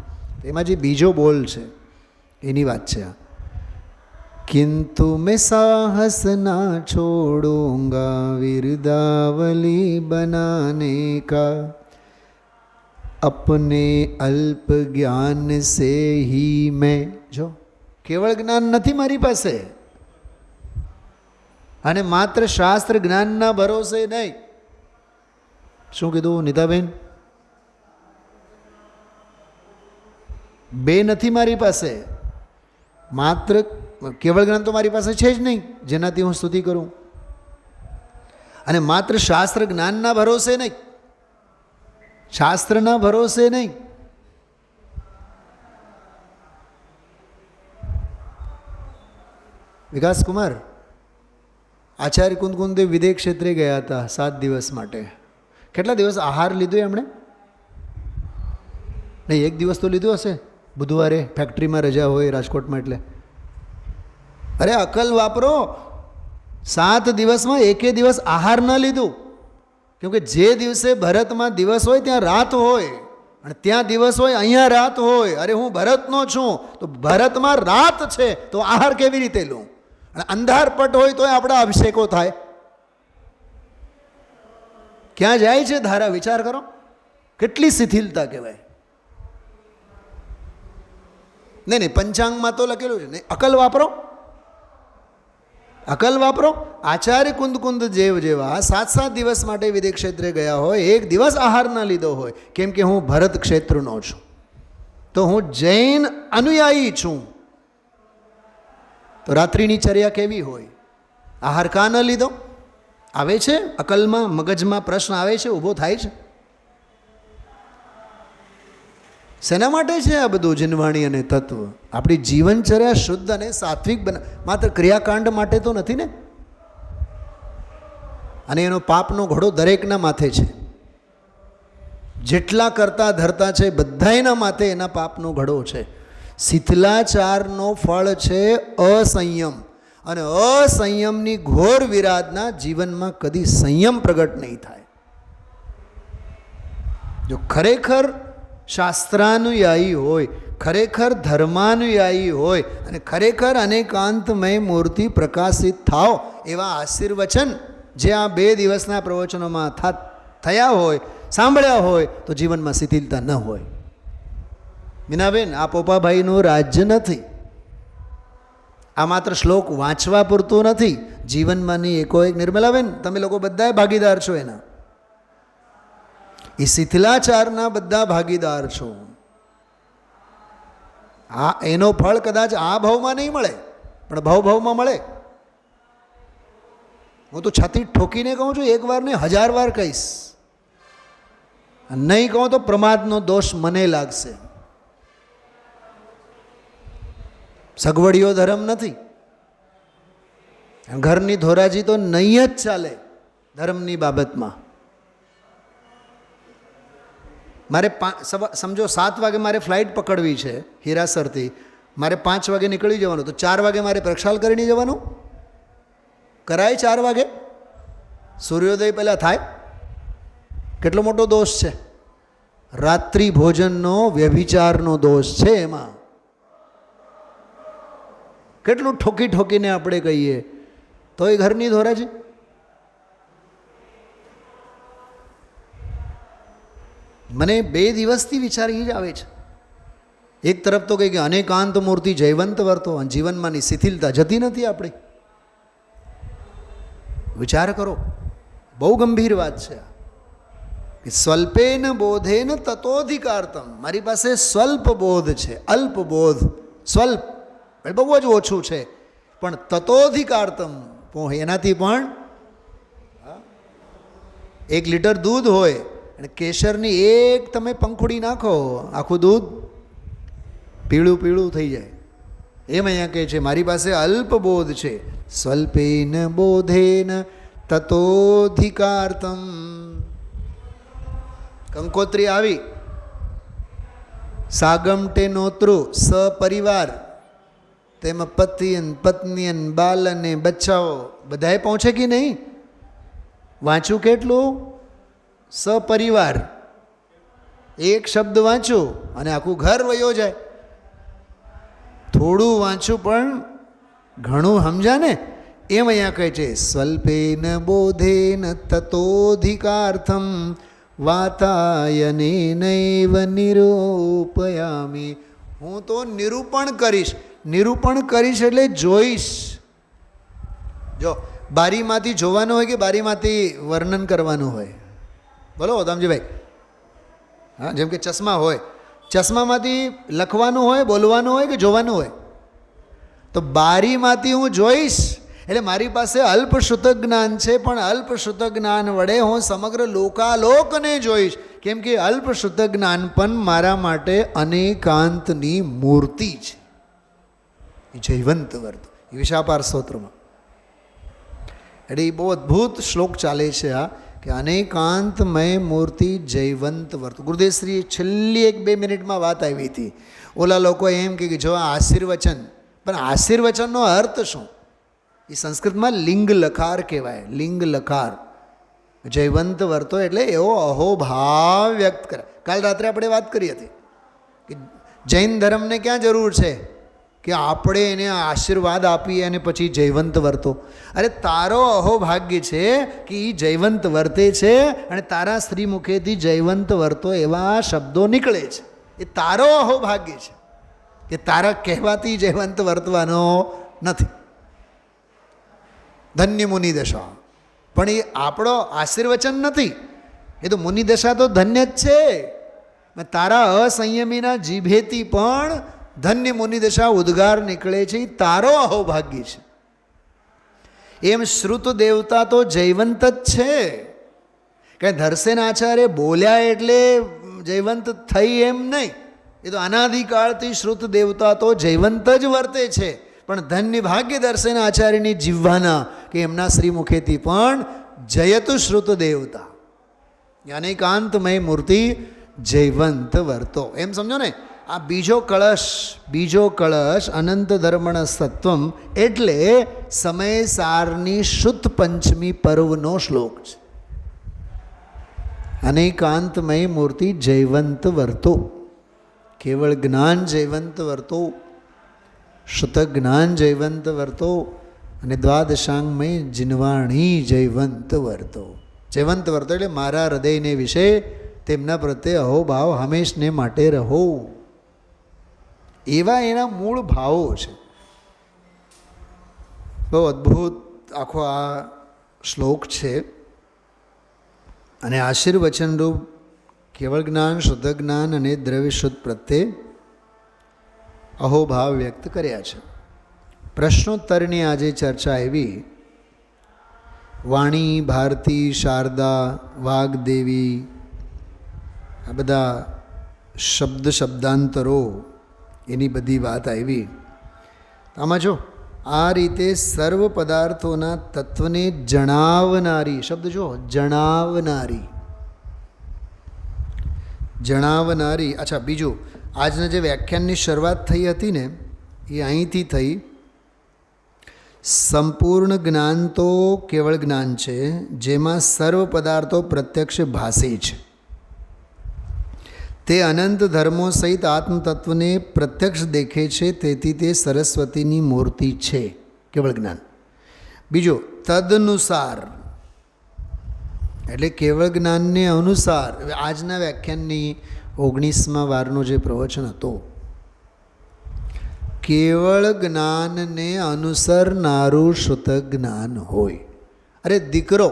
એમાં જે બીજો બોલ છે એની વાત છે આ. કિંતુ મેં સાહસ ના છોડુંગા વિરદાવલી બનાને કા अपने अल्प ज्ञान से ही मैं. જો કેવળ જ્ઞાન નથી મારી પાસે, અને માત્ર શાસ્ત્ર જ્ઞાનના ભરોસે નહીં. શું કીધું નીતાબેન? બે નથી મારી પાસે. માત્ર કેવળ જ્ઞાન તો મારી પાસે છે જ નહીં જેનાથી હું સ્તુતિ કરું, અને માત્ર શાસ્ત્ર જ્ઞાનના ભરોસે નહીં, શાસ્ત્રના ભરોસે નહીં. વિકાસકુમાર આચાર્ય કુંદકુંદે વિદેશ ક્ષેત્રે ગયા હતા 7 દિવસ માટે. કેટલા દિવસ આહાર લીધો એમણે? નહીં, 1 દિવસ તો લીધો હશે. બુધવારે ફેક્ટરીમાં રજા હોય રાજકોટમાં, એટલે અરે અકલ વાપરો. 7 દિવસમાં 1 દિવસ આહાર ન લીધું. કેમકે જે દિવસે ભરતમાં દિવસ હોય ત્યાં રાત હોય, અને ત્યાં દિવસ હોય અહીંયા રાત હોય. અરે હું ભરતનો છું તો ભરતમાં રાત છે તો આહાર કેવી રીતે લઉં? અને અંધારપટ હોય તો આપણા અભિષેકો થાય. ક્યાં જાય છે ધારા? વિચાર કરો, કેટલી શિથિલતા કહેવાય. નહીં, પંચાંગમાં તો લખેલું છે. નહીં, અકલ વાપરો. અકલ વાપરો. આચાર્ય કુંદ જેવ જેવા 7 દિવસ માટે વિદેહ ક્ષેત્રે ગયા હોય, એક દિવસ આહાર ન લીધો હોય, કેમ કે હું ભરત ક્ષેત્રનો છું, તો હું જૈન અનુયાયી છું, તો રાત્રિની ચર્યા કેવી હોય? આહાર કા ન લીધો? આવે છે અકલમાં, મગજમાં પ્રશ્ન આવે છે, ઊભો થાય છે. શેના માટે છે આ બધું જીનવાણી અને તત્વ? આપણી જીવનચર્યા શુદ્ધ અને સાત્વિક માત્ર ક્રિયાકાંડ માટે તો નથી ને. અને એનો પાપનો ઘોડો દરેકના માથે છે. જેટલા કરતા ધરતા છે બધાયના માથે એના પાપનો ઘડો છે. શીતલાચારનો ફળ છે અસંયમ, અને અસંયમની ઘોર વિરાધના જીવનમાં કદી સંયમ પ્રગટ નહીં થાય. જો ખરેખર શાસ્ત્રાનુયાયી હોય, ખરેખર ધર્માનુયાયી હોય અને ખરેખર અનેકાંતમય મૂર્તિ પ્રકાશિત થાવ, એવા આશીર્વચન જે આ 2 દિવસના પ્રવચનોમાં થયા હોય, સાંભળ્યા હોય, તો જીવનમાં શિથિલતા ન હોય. મીનાબેન, આ પોપાભાઈનું રાજ્ય નથી. આ માત્ર શ્લોક વાંચવા પૂરતું નથી, જીવનમાંની એકોએક. નિર્મલાબેન, તમે લોકો બધાએ ભાગીદાર છો એના. એ શિથિલાચારના બધા ભાગીદાર છો. એનો ફળ કદાચ આ ભાવમાં નહીં મળે, પણ ભાવમાં મળે. હું તો છાતી ઠોકીને કહું છું, 1 વાર ને 1000 વાર કહીશ. નહીં કહું તો પ્રમાદનો દોષ મને લાગશે. સગવડીઓ ધર્મ નથી. ઘરની ધોરાજી તો નહીં જ ચાલે ધર્મની બાબતમાં. મારે સમજો 7 વાગે મારે ફ્લાઇટ પકડવી છે હીરાસરથી, મારે 5 વાગે નીકળી જવાનું, તો 4 વાગે મારે પ્રક્ષાલ કરીને જવાનું. કરાય 4 વાગે? સૂર્યોદય પહેલાં થાય? કેટલો મોટો દોષ છે! રાત્રિ ભોજનનો વ્યભિચારનો દોષ છે એમાં. કેટલું ઠોકીને આપણે કહીએ, તો એ ઘરની ધોરાજી. મને 2 દિવસથી વિચાર એ જ આવે છે. એક તરફ તો કહે કે અનેકાંત મૂર્તિ જયવંત વર્તો, અને જીવનમાંની શિથિલતા જતી નથી આપણી. વિચાર કરો, બહુ ગંભીર વાત છે કે સ્વલ્પેન બોધેન તતોધિકાર્તમ. મારી પાસે સ્વલ્પ બોધ છે, અલ્પ બોધ. સ્વલ્પ બહુ જ ઓછું છે, પણ તતોધિકાર્તમ એનાથી પણ 1 લીટર દૂધ હોય અને કેસરની એક તમે પંખુડી નાખો, આખું દૂધ પીળું થઈ જાય. એમ અહીંયા કહે છે મારી પાસે અલ્પ બોધ છે. સ્વલ્પેન બોધેન તતોધિકાર્તમ. કંકોત્રી આવી, સાગમટે નોતરું સપરિવાર, તેમાં પતિયન પત્નીયન બાલને બચ્ચાઓ બધાએ પહોંચે કે નહીં? વાંચું કેટલું? સપરિવાર. એક શબ્દ વાંચું અને આખું ઘર વયો જાય. થોડું વાંચું પણ ઘણું સમજા ને. એમ અહીંયા કહે છે સ્વલ્પેન બોધેન તતોધિકાર્થમ વાતાયને નૈવ નિરૂપયામિ. હું તો નિરૂપણ કરીશ. નિરૂપણ કરીશ એટલે જોઈશ. જો બારીમાંથી જોવાનું હોય કે બારીમાંથી વર્ણન કરવાનું હોય? બોલો દામજીભાઈ. હા, જેમ કે ચશ્મા હોય, ચશ્મામાંથી લખવાનું હોય, બોલવાનું હોય કે જોવાનું હોય? તો બારીમાંથી હું જોઈશ એટલે મારી પાસે અલ્પશ્રુત જ્ઞાન છે, પણ અલ્પશ્રુત જ્ઞાન વડે હું સમગ્ર લોકાલોકને જોઈશ. કેમ કે અલ્પશ્રુત જ્ઞાન પણ મારા માટે અનેકાંતની મૂર્તિ છે. એ જયવંત વર્ત એ વિશાપાર સ્તોત્રમાં. એટલે એ બહુ અદ્ભુત શ્લોક ચાલે છે આ, કે અનેકાંતમય મૂર્તિ જયવંત વર્ત. ગુરુદેવશ્રીએ છેલ્લી 1-2 મિનિટમાં વાત આવી હતી. ઓલા લોકો એમ કે જો આ આશીર્વચન, પણ આશીર્વચનનો અર્થ શું? એ સંસ્કૃતમાં લિંગ લકાર કહેવાય. લિંગ લકાર. જયવંત વર્તો એટલે એવો અહોભાવ વ્યક્ત કરે. કાલ રાત્રે આપણે વાત કરી હતી કે જૈન ધર્મને ક્યાં જરૂર છે કે આપણે એને આશીર્વાદ આપીએ અને પછી જયવંત વર્તો. અરે તારો અહોભાગ્ય છે કે એ જયવંત વર્તે છે અને તારા સ્ત્રી મુખેથી જયવંત વર્તો એવા શબ્દો નીકળે છે. એ તારો અહોભાગ્ય છે કે તારા કહેવાથી જયવંત વર્તવાનો નથી. ધન્ય મુનિદશા. પણ એ આપણો આશીર્વચન નથી, એ તો મુનિદશા તો ધન્ય જ છે. તારા અસંયમીના જીભેથી પણ ધન્ય મુનિદશા ઉદ્ગાર નીકળે છે, એ તારો અહોભાગ્ય છે. એમ શ્રુત દેવતા તો જયવંત જ છે. કાંઈ ધરસેન આચાર્ય બોલ્યા એટલે જયવંત થઈ એમ નહીં. એ તો અનાદિકાળથી શ્રુત દેવતા તો જયવંત જ વર્તે છે. પણ ધન્ય ભાગ્ય દર્શન આચાર્યની જીવવાના કે એમના શ્રીમુખેથી પણ જયતુ શ્રુત દેવતા અનેકાંતમય મૂર્તિ જયવંત વર્તો. એમ સમજો ને, આ બીજો કળશ અનંત ધર્મણ સત્વમ એટલે સમય સારની શુદ્ધ પંચમી પર્વનો શ્લોક છે. અનેકાંતમય મૂર્તિ જયવંત વર્તો, કેવળ જ્ઞાન જયવંત વર્તો, શુદ્ધ જ્ઞાન જયવંત વર્તો અને દ્વાદશાંગમય જીનવાણી જયવંત વર્તો. જયવંત વર્તો એટલે મારા હૃદયને વિશે તેમના પ્રત્યે અહોભાવ હંમેશને માટે રહો, એવા એના મૂળ ભાવો છે. બહુ અદ્ભુત આખો આ શ્લોક છે. અને આશીર્વચનરૂપ કેવળ જ્ઞાન, શુદ્ધ જ્ઞાન અને દ્રવ્ય શુદ્ધ પ્રત્યે અહોભાવ વ્યક્ત કર્યા છે. પ્રશ્નોત્તરની આજે ચર્ચા એવી, વાણી, ભારતી, શારદા, વાગ્દેવી, આ બધા શબ્દાંતરો એની બધી વાત આવી. આમાં જો આ રીતે સર્વ પદાર્થોના તત્વને જણાવનારી, શબ્દ જો જણાવનારી. અચ્છા, બીજું આજના જે વ્યાખ્યાનની શરૂઆત થઈ હતી ને, એ અહીંથી થઈ. સંપૂર્ણ જ્ઞાન તો કેવળ જ્ઞાન છે, જેમાં સર્વ પદાર્થો પ્રત્યક્ષ ભાસે છે. તે અનંત ધર્મો સહિત આત્મતત્વને પ્રત્યક્ષ દેખે છે, તેથી તે સરસ્વતીની મૂર્તિ છે, કેવળ જ્ઞાન. બીજો તદનુસાર એટલે કેવળ જ્ઞાનને અનુસાર. આજના વ્યાખ્યાનની 19મા વારનો જે પ્રવચન હતો, કેવળ જ્ઞાનને અનુસરનારું શુદ્ધ જ્ઞાન હોય. અરે દીકરો,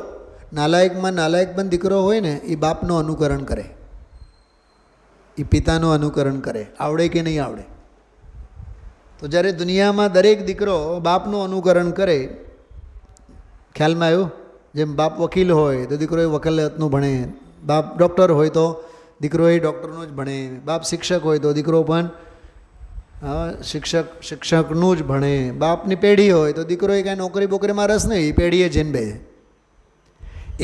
નાલાયકમાં નાલાયક પણ દીકરો હોય ને, એ બાપનું અનુકરણ કરે, એ પિતાનું અનુકરણ કરે, આવડે કે નહીં આવડે. તો જ્યારે દુનિયામાં દરેક દીકરો બાપનું અનુકરણ કરે, ખ્યાલમાં આવ્યું? જેમ બાપ વકીલ હોય તો દીકરો એ વકાલતનું ભણે, બાપ ડૉક્ટર હોય તો દીકરો એ ડૉક્ટરનું જ ભણે, બાપ શિક્ષક હોય તો દીકરો પણ શિક્ષકનું જ ભણે, બાપની પેઢી હોય તો દીકરો એ કાંઈ નોકરી બોકરીમાં રસ નહીં, એ પેઢીએ જઈને બે.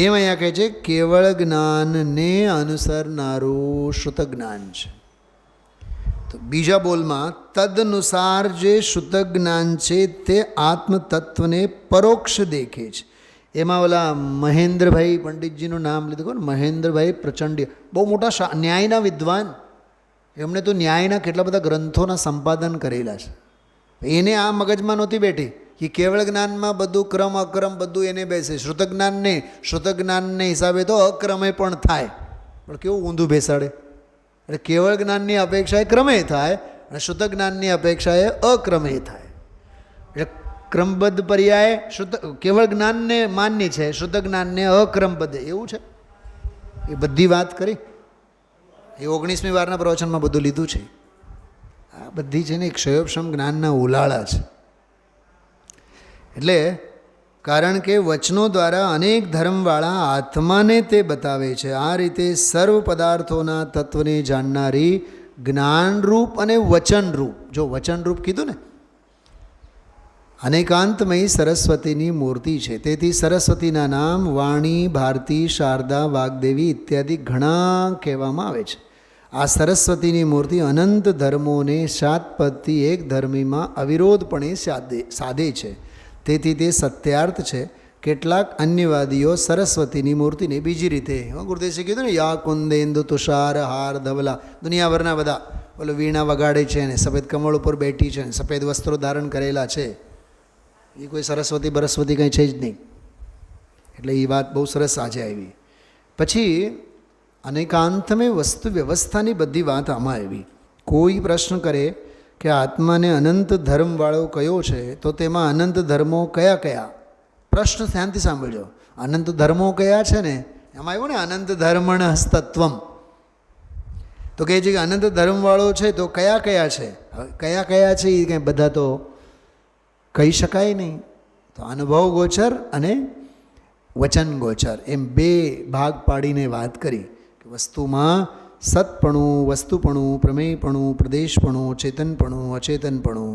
એમ અહીંયા કહે છે કેવળ જ્ઞાનને અનુસરનારું શુદ્ધ જ્ઞાન છે. તો બીજા બોલમાં તદનુસાર જે શુદ્ધ જ્ઞાન છે તે આત્મતત્વને પરોક્ષ દેખે છે. એમાં ઓલા મહેન્દ્રભાઈ પંડિતજીનું નામ લીધું કોણ? મહેન્દ્રભાઈ પ્રચંડ, બહુ મોટા ન્યાયના વિદ્વાન. એમણે તો ન્યાયના કેટલા બધા ગ્રંથોના સંપાદન કરેલા છે. એને આ મગજમાં નહોતી બેઠી કે કેવળ જ્ઞાનમાં બધું ક્રમ અક્રમ બધું એને બેસે. શુદ્ધ જ્ઞાનને હિસાબે તો અક્રમે પણ થાય, પણ કેવું ઊંધું બેસાડે. એટલે કેવળ જ્ઞાનની અપેક્ષાએ ક્રમે થાય અને શુદ્ધ જ્ઞાનની અપેક્ષાએ અક્રમે થાય. એટલે ક્રમબદ્ધ પર્યાય કેવળ જ્ઞાનને માન્ય છે, શુદ્ધ જ્ઞાનને અક્રમબદ્ધ એવું છે. એ બધી વાત કરી, એ 19મી વારના પ્રવચનમાં બધું લીધું છે. આ બધી છે ને ક્ષયોપશમ જ્ઞાનના ઉલાળા છે. એટલે કારણ કે વચનો દ્વારા અનેક ધર્મવાળા આત્માને તે બતાવે છે. આ રીતે સર્વ પદાર્થોના તત્વને જાણનારી જ્ઞાનરૂપ અને વચનરૂપ, જો વચનરૂપ કીધું ને, અનેકાંતમય સરસ્વતીની મૂર્તિ છે. તેથી સરસ્વતીના નામ વાણી, ભારતી, શારદા, વાગ્દેવી ઇત્યાદિ ઘણા કહેવામાં આવે છે. આ સરસ્વતીની મૂર્તિ અનંત ધર્મોને 7 પદથી એક ધર્મીમાં અવિરોધપણે સાધે છે. તેથી તે સત્યાર્થ છે. કેટલાક અન્યવાદીઓ સરસ્વતીની મૂર્તિને બીજી રીતે, ગુરુદેશે કીધું ને, યા કુંદેન્દુ તુષાર હાર ધવલા, દુનિયાભરના બધા બોલો વીણા વગાડે છે ને સફેદ કમળ ઉપર બેઠી છે ને સફેદ વસ્ત્રો ધારણ કરેલા છે, એ કોઈ સરસ્વતી બરસ્વતી કંઈ છે જ નહીં. એટલે એ વાત બહુ સરસ આજે આવી. પછી અનેકાંતમય વસ્તુ વ્યવસ્થાની બધી વાત આમાં આવી. કોઈ પ્રશ્ન કરે કે આત્માને અનંત ધર્મવાળો કયો છે, તો તેમાં અનંત ધર્મો કયા કયા? પ્રશ્ન ધ્યાનથી સાંભળજો. અનંત ધર્મો કયા છે ને, એમાં આવ્યું ને અનંત ધર્મણ હસ્તત્વમ. તો કહે છે કે અનંત ધર્મવાળો છે તો કયા કયા છે? કયા કયા છે એ કંઈ બધા તો કહી શકાય નહીં. તો અનુભવ ગોચર અને વચન ગોચર એમ બે ભાગ પાડીને વાત કરી કે વસ્તુમાં સતપણું, વસ્તુપણું, પ્રમેયપણું, પ્રદેશપણું, ચેતનપણું, અચેતનપણું,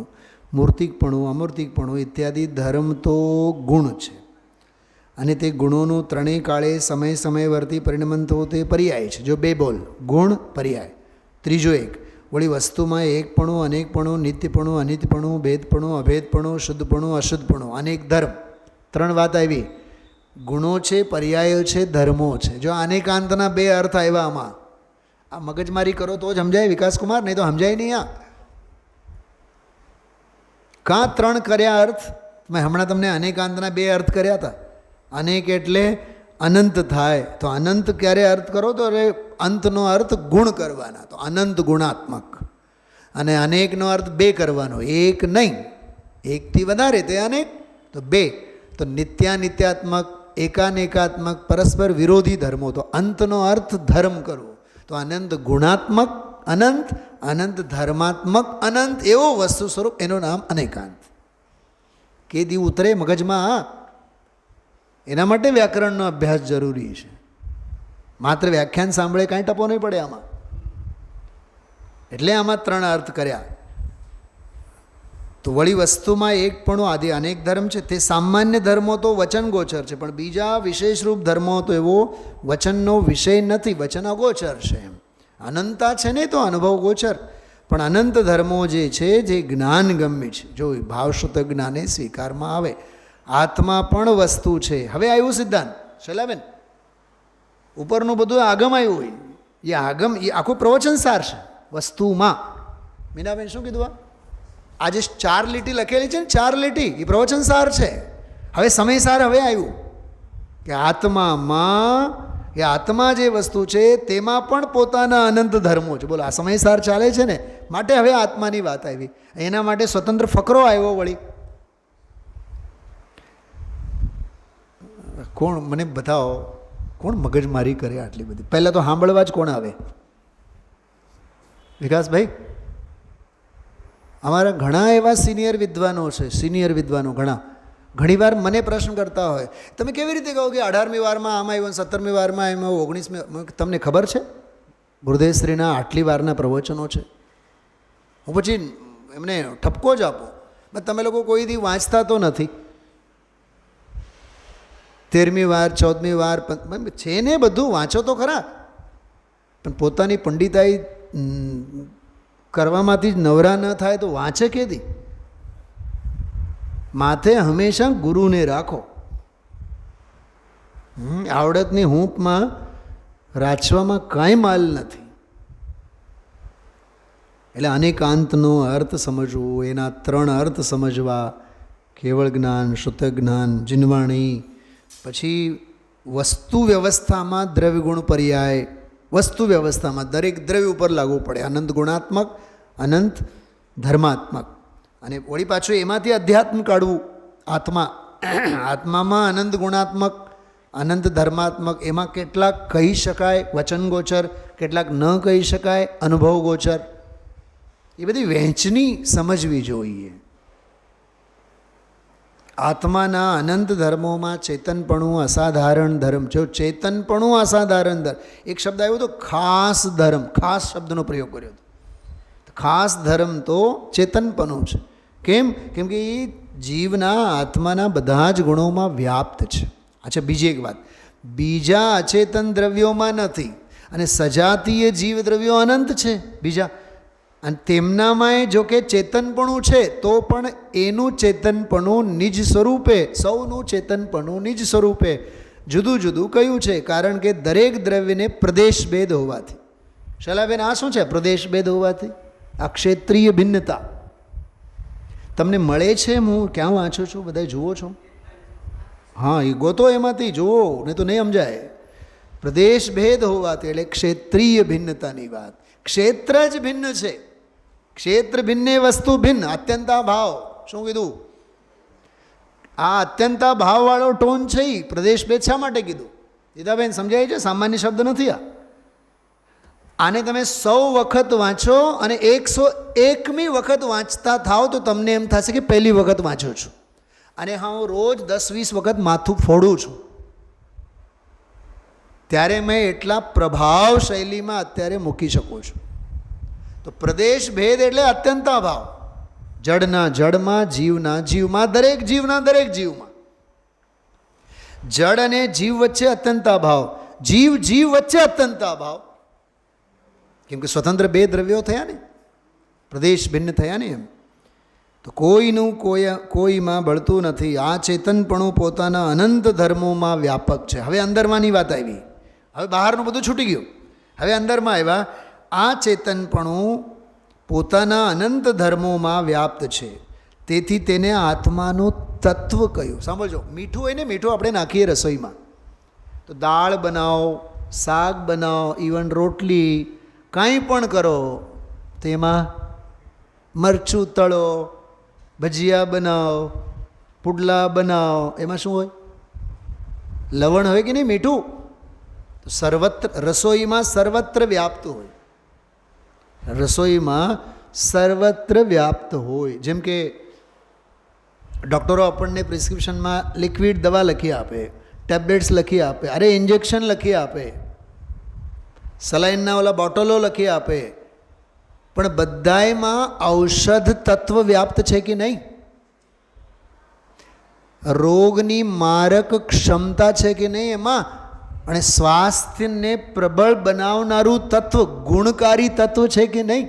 મૂર્તિકપણું, અમૂર્તિકપણું ઇત્યાદિ ધર્મ તો ગુણ છે. અને તે ગુણોનું ત્રણેય કાળે સમય સમયવર્તી પરિણમન થવું તે પર્યાય છે. જો બે બોલ, ગુણ પર્યાય. ત્રીજો એક વળી વસ્તુમાં એકપણું, અનેકપણું, નિત્યપણું, અનિત્યપણું, ભેદપણું, અભેદપણું, શુદ્ધપણું, અશુદ્ધપણું, અનેક ધર્મ. ત્રણ વાત આવી. ગુણો છે, પર્યાયો છે, ધર્મો છે. જો અનેકાંતના બે અર્થ આવ્યા આમાં. આ મગજમારી કરો તો જ સમજાય વિકાસકુમાર, નહીં તો સમજાય નહીં. આ કાં ત્રણ કર્યા અર્થ? મેં હમણાં તમને અનેકાંતના બે અર્થ કર્યા હતા. અનેક એટલે અનંત થાય. તો અનંત ક્યારે અર્થ કરો? તો અંતનો અર્થ ગુણ કરવાના, તો અનંત ગુણાત્મક. અને અનેકનો અર્થ બે કરવાનો, એક નહીં. એકથી વધારે તે અનેક, તો બે. તો નિત્યાનિત્યાત્મક, એકાનેકાત્મક, પરસ્પર વિરોધી ધર્મો. તો અંતનો અર્થ ધર્મ કરવો. તો અનંત ગુણાત્મક અનંત, અનંત ધર્માત્મક અનંત, એવો વસ્તુ સ્વરૂપ, એનું નામ અનેકાંત. કે દી ઉતરે મગજમાં. હા, એના માટે વ્યાકરણનો અભ્યાસ જરૂરી છે. માત્ર વ્યાખ્યાન સાંભળે કાંઈ ટપો નહીં પડે આમાં. એટલે આમાં ત્રણ અર્થ કર્યા. તો વળી વસ્તુમાં એકપણું આદિ અનેક ધર્મ છે. તે સામાન્ય ધર્મો તો વચન ગોચર છે, પણ બીજા વિશેષરૂપ ધર્મો તો એવો વચનનો વિષય નથી, વચન અગોચર છે. એમ અનંતા છે ને તો અનુભવ ગોચર, પણ અનંત ધર્મો જે છે જે જ્ઞાનગમ્ય છે, જો ભાવશુદ્ધ જ્ઞાને સ્વીકારમાં આવે. આત્મા પણ વસ્તુ છે. હવે આવ્યું સિદ્ધાંત શૈલાબેન, ઉપરનું બધું આગમ આવ્યું હોય. એ આગમ એ આખું પ્રવચન સાર છે વસ્તુમાં. મીનાબેન શું કીધું? આજે 4 લીટી લખેલી છે ને, 4 લીટી એ પ્રવચન સાર છે. હવે સમય સાર હવે આવ્યું કે આત્મામાં, એ આત્મા જે વસ્તુ છે તેમાં પણ પોતાના અનંત ધર્મો છે. બોલો, આ સમય સાર ચાલે છે ને, માટે હવે આત્માની વાત આવી. એના માટે સ્વતંત્ર ફકરો આવ્યો. વળી કોણ મને બતાવો, કોણ મગજમારી કરે આટલી બધી? પહેલાં તો સાંભળવા જ કોણ આવે? વિકાસભાઈ, અમારા ઘણા એવા સિનિયર વિદ્વાનો છે, સિનિયર વિદ્વાનો ઘણીવાર મને પ્રશ્ન કરતા હોય, તમે કેવી રીતે કહો કે 18મી વારમાં આમાં આવ્યો, 17મી વારમાં આવ્યો, 19મી? તમને ખબર છે ગુરુદેવશ્રીના આટલી વારના પ્રવચનો છે? હું પછી એમને ઠપકો જ આપું, તમે લોકો કોઈ દી વાંચતા તો નથી. 13મી વાર, 14મી વાર છે ને, બધું વાંચો તો ખરા, પણ પોતાની પંડિતાઈ કરવામાંથી જ નવરા ન થાય તો વાંચે કેદી? માથે હંમેશા ગુરુને રાખો. આવડતની હૂંફમાં રાચવામાં કાંઈ માલ નથી. એટલે અનેકાંતનો અર્થ સમજવો, એના 3 અર્થ સમજવા: કેવળ જ્ઞાન, શુદ્ધ જ્ઞાન, જીનવાણી. પછી વસ્તુ વ્યવસ્થામાં દ્રવ્યગુણ પર્યાય. વસ્તુ વ્યવસ્થામાં દરેક દ્રવ્ય ઉપર લાગુ પડે. અનંત ગુણાત્મક, અનંત ધર્માત્મક. અને વળી પાછું એમાંથી અધ્યાત્મ કાઢવું. આત્મામાં અનંત ગુણાત્મક, અનંત ધર્માત્મક. એમાં કેટલાક કહી શકાય વચન ગોચર, કેટલાક ન કહી શકાય અનુભવ ગોચર. એ બધી વહેંચણી સમજવી જોઈએ. આત્માના અનંત ધર્મોમાં ચેતનપણું અસાધારણ ધર્મ. જો ચેતનપણું અસાધારણ ધર્મ, એક શબ્દ આવ્યો તો ખાસ ધર્મ, ખાસ શબ્દનો પ્રયોગ કર્યો હતો. ખાસ ધર્મ તો ચેતનપણું છે. કેમ? કેમ કે એ જીવના, આત્માના બધા જ ગુણોમાં વ્યાપ્ત છે. અચ્છા, બીજી એક વાત, બીજા અચેતન દ્રવ્યોમાં નથી. અને સજાતીય જીવ દ્રવ્યો અનંત છે બીજા, અને તેમનામાં જો કે ચેતનપણું છે, તો પણ એનું ચેતનપણું નિજ સ્વરૂપે, સૌનું ચેતનપણું નિજ સ્વરૂપે જુદું જુદું કયું છે? કારણ કે દરેક દ્રવ્યને પ્રદેશ ભેદ હોવાથી. શૈલાબેન, આ શું છે પ્રદેશ ભેદ હોવાથી? આ ક્ષેત્રીય ભિન્નતા તમને મળે છે. હું ક્યાં વાંચું છું? બધા જુઓ છો? હા, એ ગોતો એમાંથી, જુઓ, નહીં તો નહીં સમજાય. પ્રદેશ ભેદ હોવાથી એટલે ક્ષેત્રીય ભિન્નતાની વાત. ક્ષેત્ર જ ભિન્ન છે. ક્ષેત્ર ભિન્ને વસ્તુ ભિન્ન. અત્યંતા ભાવ શું કીધું? આ અત્યંતા ભાવવાળો ટોન છે એ પ્રદેશ ભેદ શા માટે કીધું? દીદાબેન સમજાય છે? સામાન્ય શબ્દ નથી આ. આને તમે 100 વખત વાંચો અને 101મી વખત વાંચતા થાવ તો તમને એમ થશે કે પહેલી વખત વાંચું છું. અને હા, હું રોજ 10-20 વખત માથું ફોડું છું, ત્યારે મેં એટલા પ્રભાવ શૈલીમાં અત્યારે મૂકી શકું છું. તો પ્રદેશ ભેદ એટલે અત્યંતા ભાવ. જડના જડમાં, જીવના જીવમાં, દરેક જીવના દરેક જીવમાં. જડ અને જીવ વચ્ચે અત્યંતા ભાવ, જીવ જીવ વચ્ચે અત્યંતા ભાવ. કેમ કે સ્વતંત્ર બે દ્રવ્યો થયા ને, પ્રદેશ ભિન્ન થયા ને. એમ તો કોઈનું કોઈમાં બળતું નથી. આ ચેતનપણું પોતાના અનંત ધર્મોમાં વ્યાપક છે. હવે અંદરમાંની વાત આવી, હવે બહારનું બધું છૂટી ગયું, હવે અંદરમાં આવ્યા. આ ચેતનપણું પોતાના અનંત ધર્મોમાં વ્યાપ્ત છે, તેથી તેને આત્માનું તત્વ કહ્યું. સાંભળજો, મીઠું હોય ને, મીઠું આપણે નાખીએ રસોઈમાં તો દાળ બનાવો, શાક બનાવો, ઇવન રોટલી કાંઈ પણ કરો, તેમાં મરચું તળો, ભજીયા બનાવો, પુડલા બનાવો, એમાં શું હોય? લવણ હોય કે નહીં, મીઠું. તો સર્વત્ર રસોઈમાં સર્વત્ર વ્યાપ્ત હોય, રસોઈમાં સર્વત્ર વ્યાપ્ત હોય. જેમ કે ડૉક્ટરો આપણને પ્રિસ્ક્રિપ્શનમાં લિક્વિડ દવા લખી આપે, ટેબ્લેટ્સ લખી આપે, અરે ઇન્જેક્શન લખી આપે, સલાઈનના ઓલા બોટલો લખી આપે, પણ બધાયમાં ઔષધ તત્વ વ્યાપ્ત છે કે નહીં? રોગની મારક ક્ષમતા છે કે નહીં એમાં? અને સ્વાસ્થ્યને પ્રબળ બનાવનારું તત્વ, ગુણકારી તત્વ છે કે નહીં?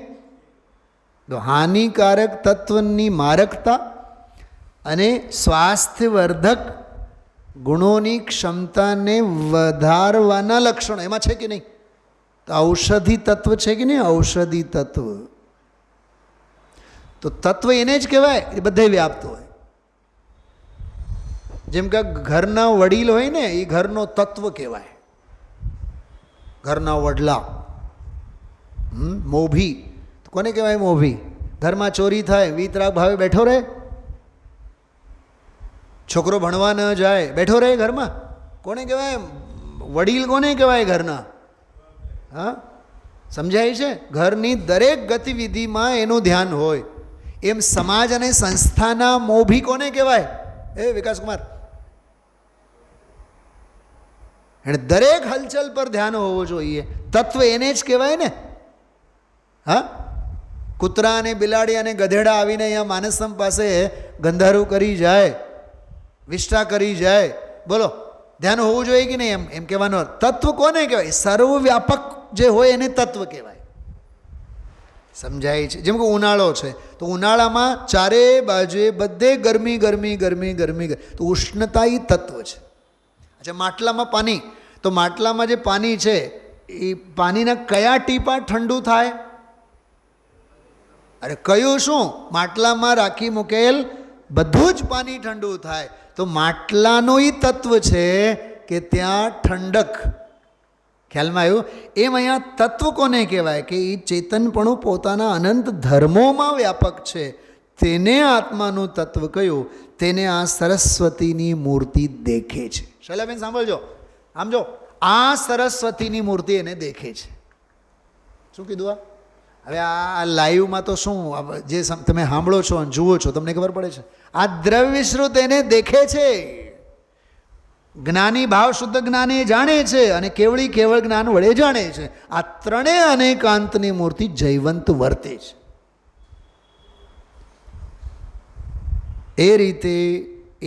તો હાનિકારક તત્વની મારકતા અને સ્વાસ્થ્યવર્ધક ગુણોની ક્ષમતાને વધારવાના લક્ષણો એમાં છે કે નહીં? તો ઔષધિ તત્વ છે કે નહીં? ઔષધિ તત્વ. તો તત્વ એને જ કહેવાય, એ બધે વ્યાપ્ત હોય. જેમ કે ઘરના વડીલ હોય ને, એ ઘરનો તત્વ કહેવાય. ઘરના વડલા, મોભી કોને કહેવાય? મોભી. ઘરમાં ચોરી થાય, વીતરાગ ભાવે બેઠો રહે, છોકરો ભણવા ન જાય, બેઠો રહે ઘરમાં, કોને કહેવાય? વડીલ કોને કહેવાય ઘરના? હા, સમજાય છે? ઘરની દરેક ગતિવિધિમાં એનું ધ્યાન હોય. એમ સમાજ અને સંસ્થાના મોભી કોને કહેવાય? એ વિકાસકુમાર, એને દરેક હલચલ પર ધ્યાન હોવું જોઈએ. તત્વ એને જ કહેવાય ને. હા, કૂતરા અને બિલાડી અને ગધેડા આવીને અહીંયા માનસમ પાસે ગંધારું કરી જાય, વિષ્ઠા કરી જાય, બોલો, ધ્યાન હોવું જોઈએ કે નહીં? એમ કહેવાનો તત્વ કોને કહેવાય? સર્વવ્યાપક જે હોય એને તત્વ કહેવાય. સમજાય છે? જેમ કે ઉનાળો છે, તો ઉનાળામાં ચારે બાજુએ બધે ગરમી ગરમી ગરમી ગરમી, તો ઉષ્ણતા એ તત્વ છે. અચ્છા, માટલામાં પાણી, તો માટલામાં જે પાણી છે એ પાણીના કયા ટીપા ઠંડુ થાય? અરે કયું શું? માટલામાં રાખી મૂકેલ બધું જ પાણી ઠંડુ થાય. તો માટલાનું એ તત્વ છે કે ત્યાં ઠંડક. ખ્યાલમાં આવ્યું? એમ અહીંયા તત્વ કોને કહેવાય? કે એ ચેતનપણું પોતાના અનંત ધર્મોમાં વ્યાપક છે, તેને આત્માનું તત્વ કહ્યું. તેને આ સરસ્વતીની મૂર્તિ દેખે છે. શૈલાબેન સાંભળજો, આમ જો, આ સરસ્વતીની મૂર્તિ એને દેખે છે. શું કીધું આ? હવે આ લાઈવમાં તો શું, જે તમે સાંભળો છો અને જુઓ છો તમને ખબર પડે છે. આ દ્રવ્યશ્રુત એને દેખે છે. જ્ઞાની ભાવ શુદ્ધ જ્ઞાની જાણે છે અને કેવળી કેવળ જ્ઞાન વડે જાણે છે. આ ત્રણેય અનેકાંતની મૂર્તિ જૈવંત વર્તે છે. એ રીતે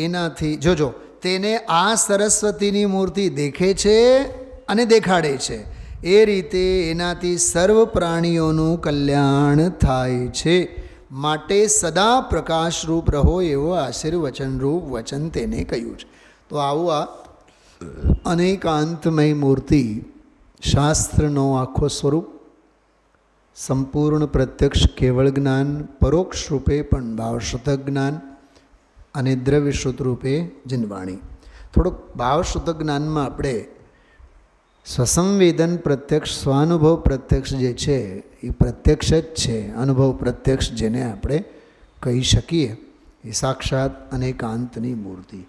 એનાથી જોજો, તેને આ સરસ્વતીની મૂર્તિ દેખે છે અને દેખાડે છે. એ રીતે એનાથી સર્વ પ્રાણીઓનું કલ્યાણ થાય છે. માટે સદા પ્રકાશરૂપ રહો એવો આશીર્વચનરૂપ વચન તેને કહ્યું છે. તો આવું આ અનેકાંતમય મૂર્તિ શાસ્ત્રનો આખો સ્વરૂપ, સંપૂર્ણ પ્રત્યક્ષ કેવળ જ્ઞાન, પરોક્ષ રૂપે પણ ભાવશુદ્ધ જ્ઞાન અને દ્રવ્યશુદ્ધ રૂપે જીનવાણી. થોડુંક ભાવશુદ્ધ જ્ઞાનમાં આપણે સ્વસંવેદન પ્રત્યક્ષ, સ્વાનુભવ પ્રત્યક્ષ જે છે એ પ્રત્યક્ષ જ છે. અનુભવ પ્રત્યક્ષ જેને આપણે કહી શકીએ એ સાક્ષાત અનેકાંતની મૂર્તિ.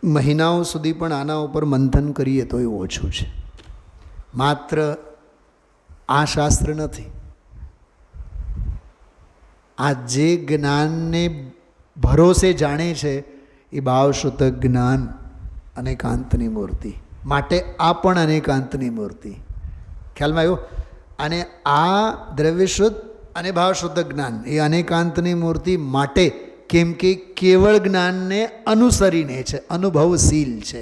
મહિનાઓ સુધી પણ આના ઉપર મંથન કરીએ તો એ ઓછું છે. માત્ર આ શાસ્ત્ર નથી, આ જે જ્ઞાનને ભરોસે જાણે છે એ ભાવશુદ્ધ જ્ઞાન અનેકાંતની મૂર્તિ. માટે આ પણ અનેકાંતની મૂર્તિ. ખ્યાલમાં આવ્યો? અને આ દ્રવ્યશુદ્ધ અને ભાવશુદ્ધ જ્ઞાન એ અનેકાંતની મૂર્તિ માટે, કેમ કે કેવળ જ્ઞાનને અનુસરીને છે, અનુભવશીલ છે.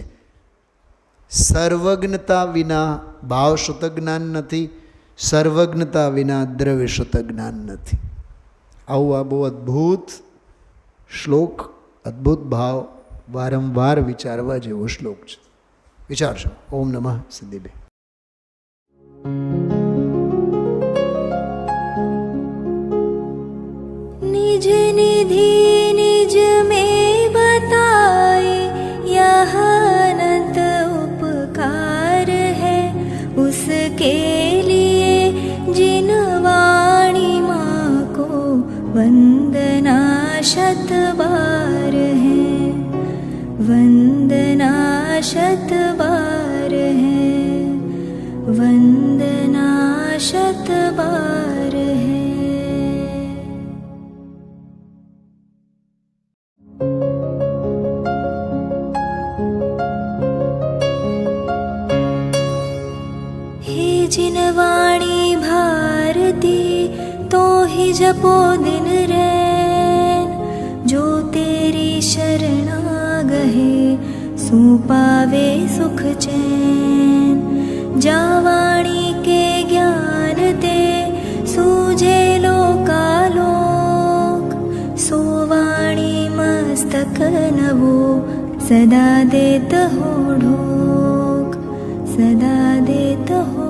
સર્વજ્ઞતા વિના ભાવશુદ્ધ જ્ઞાન નથી, સર્વજ્ઞતા વિના દ્રવ્યશુદ્ધ જ્ઞાન નથી. આવું આ બહુ અદ્ભુત શ્લોક, અદ્ભુત ભાવ, વારંવાર વિચારવા જેવો શ્લોક છે. વિચારશો. ઓમ નમઃ સિદ્ધિભે. निज निधि निज में बताए यह अनंत उपकार है, उसके लिए जिन वाणी माँ को वंदना शत बार है, वंदना शत बार है, वंदना शत बार है. जिन वाणी भारती तो ही जपो दिन रैन, जो तेरी शरणा गहे सो पावे सुख चैन. जा वाणी के ज्ञान ते सूझे लोकालोक, सो वाणी मस्तक नवो सदा देत हो ढोक, सदा देत हो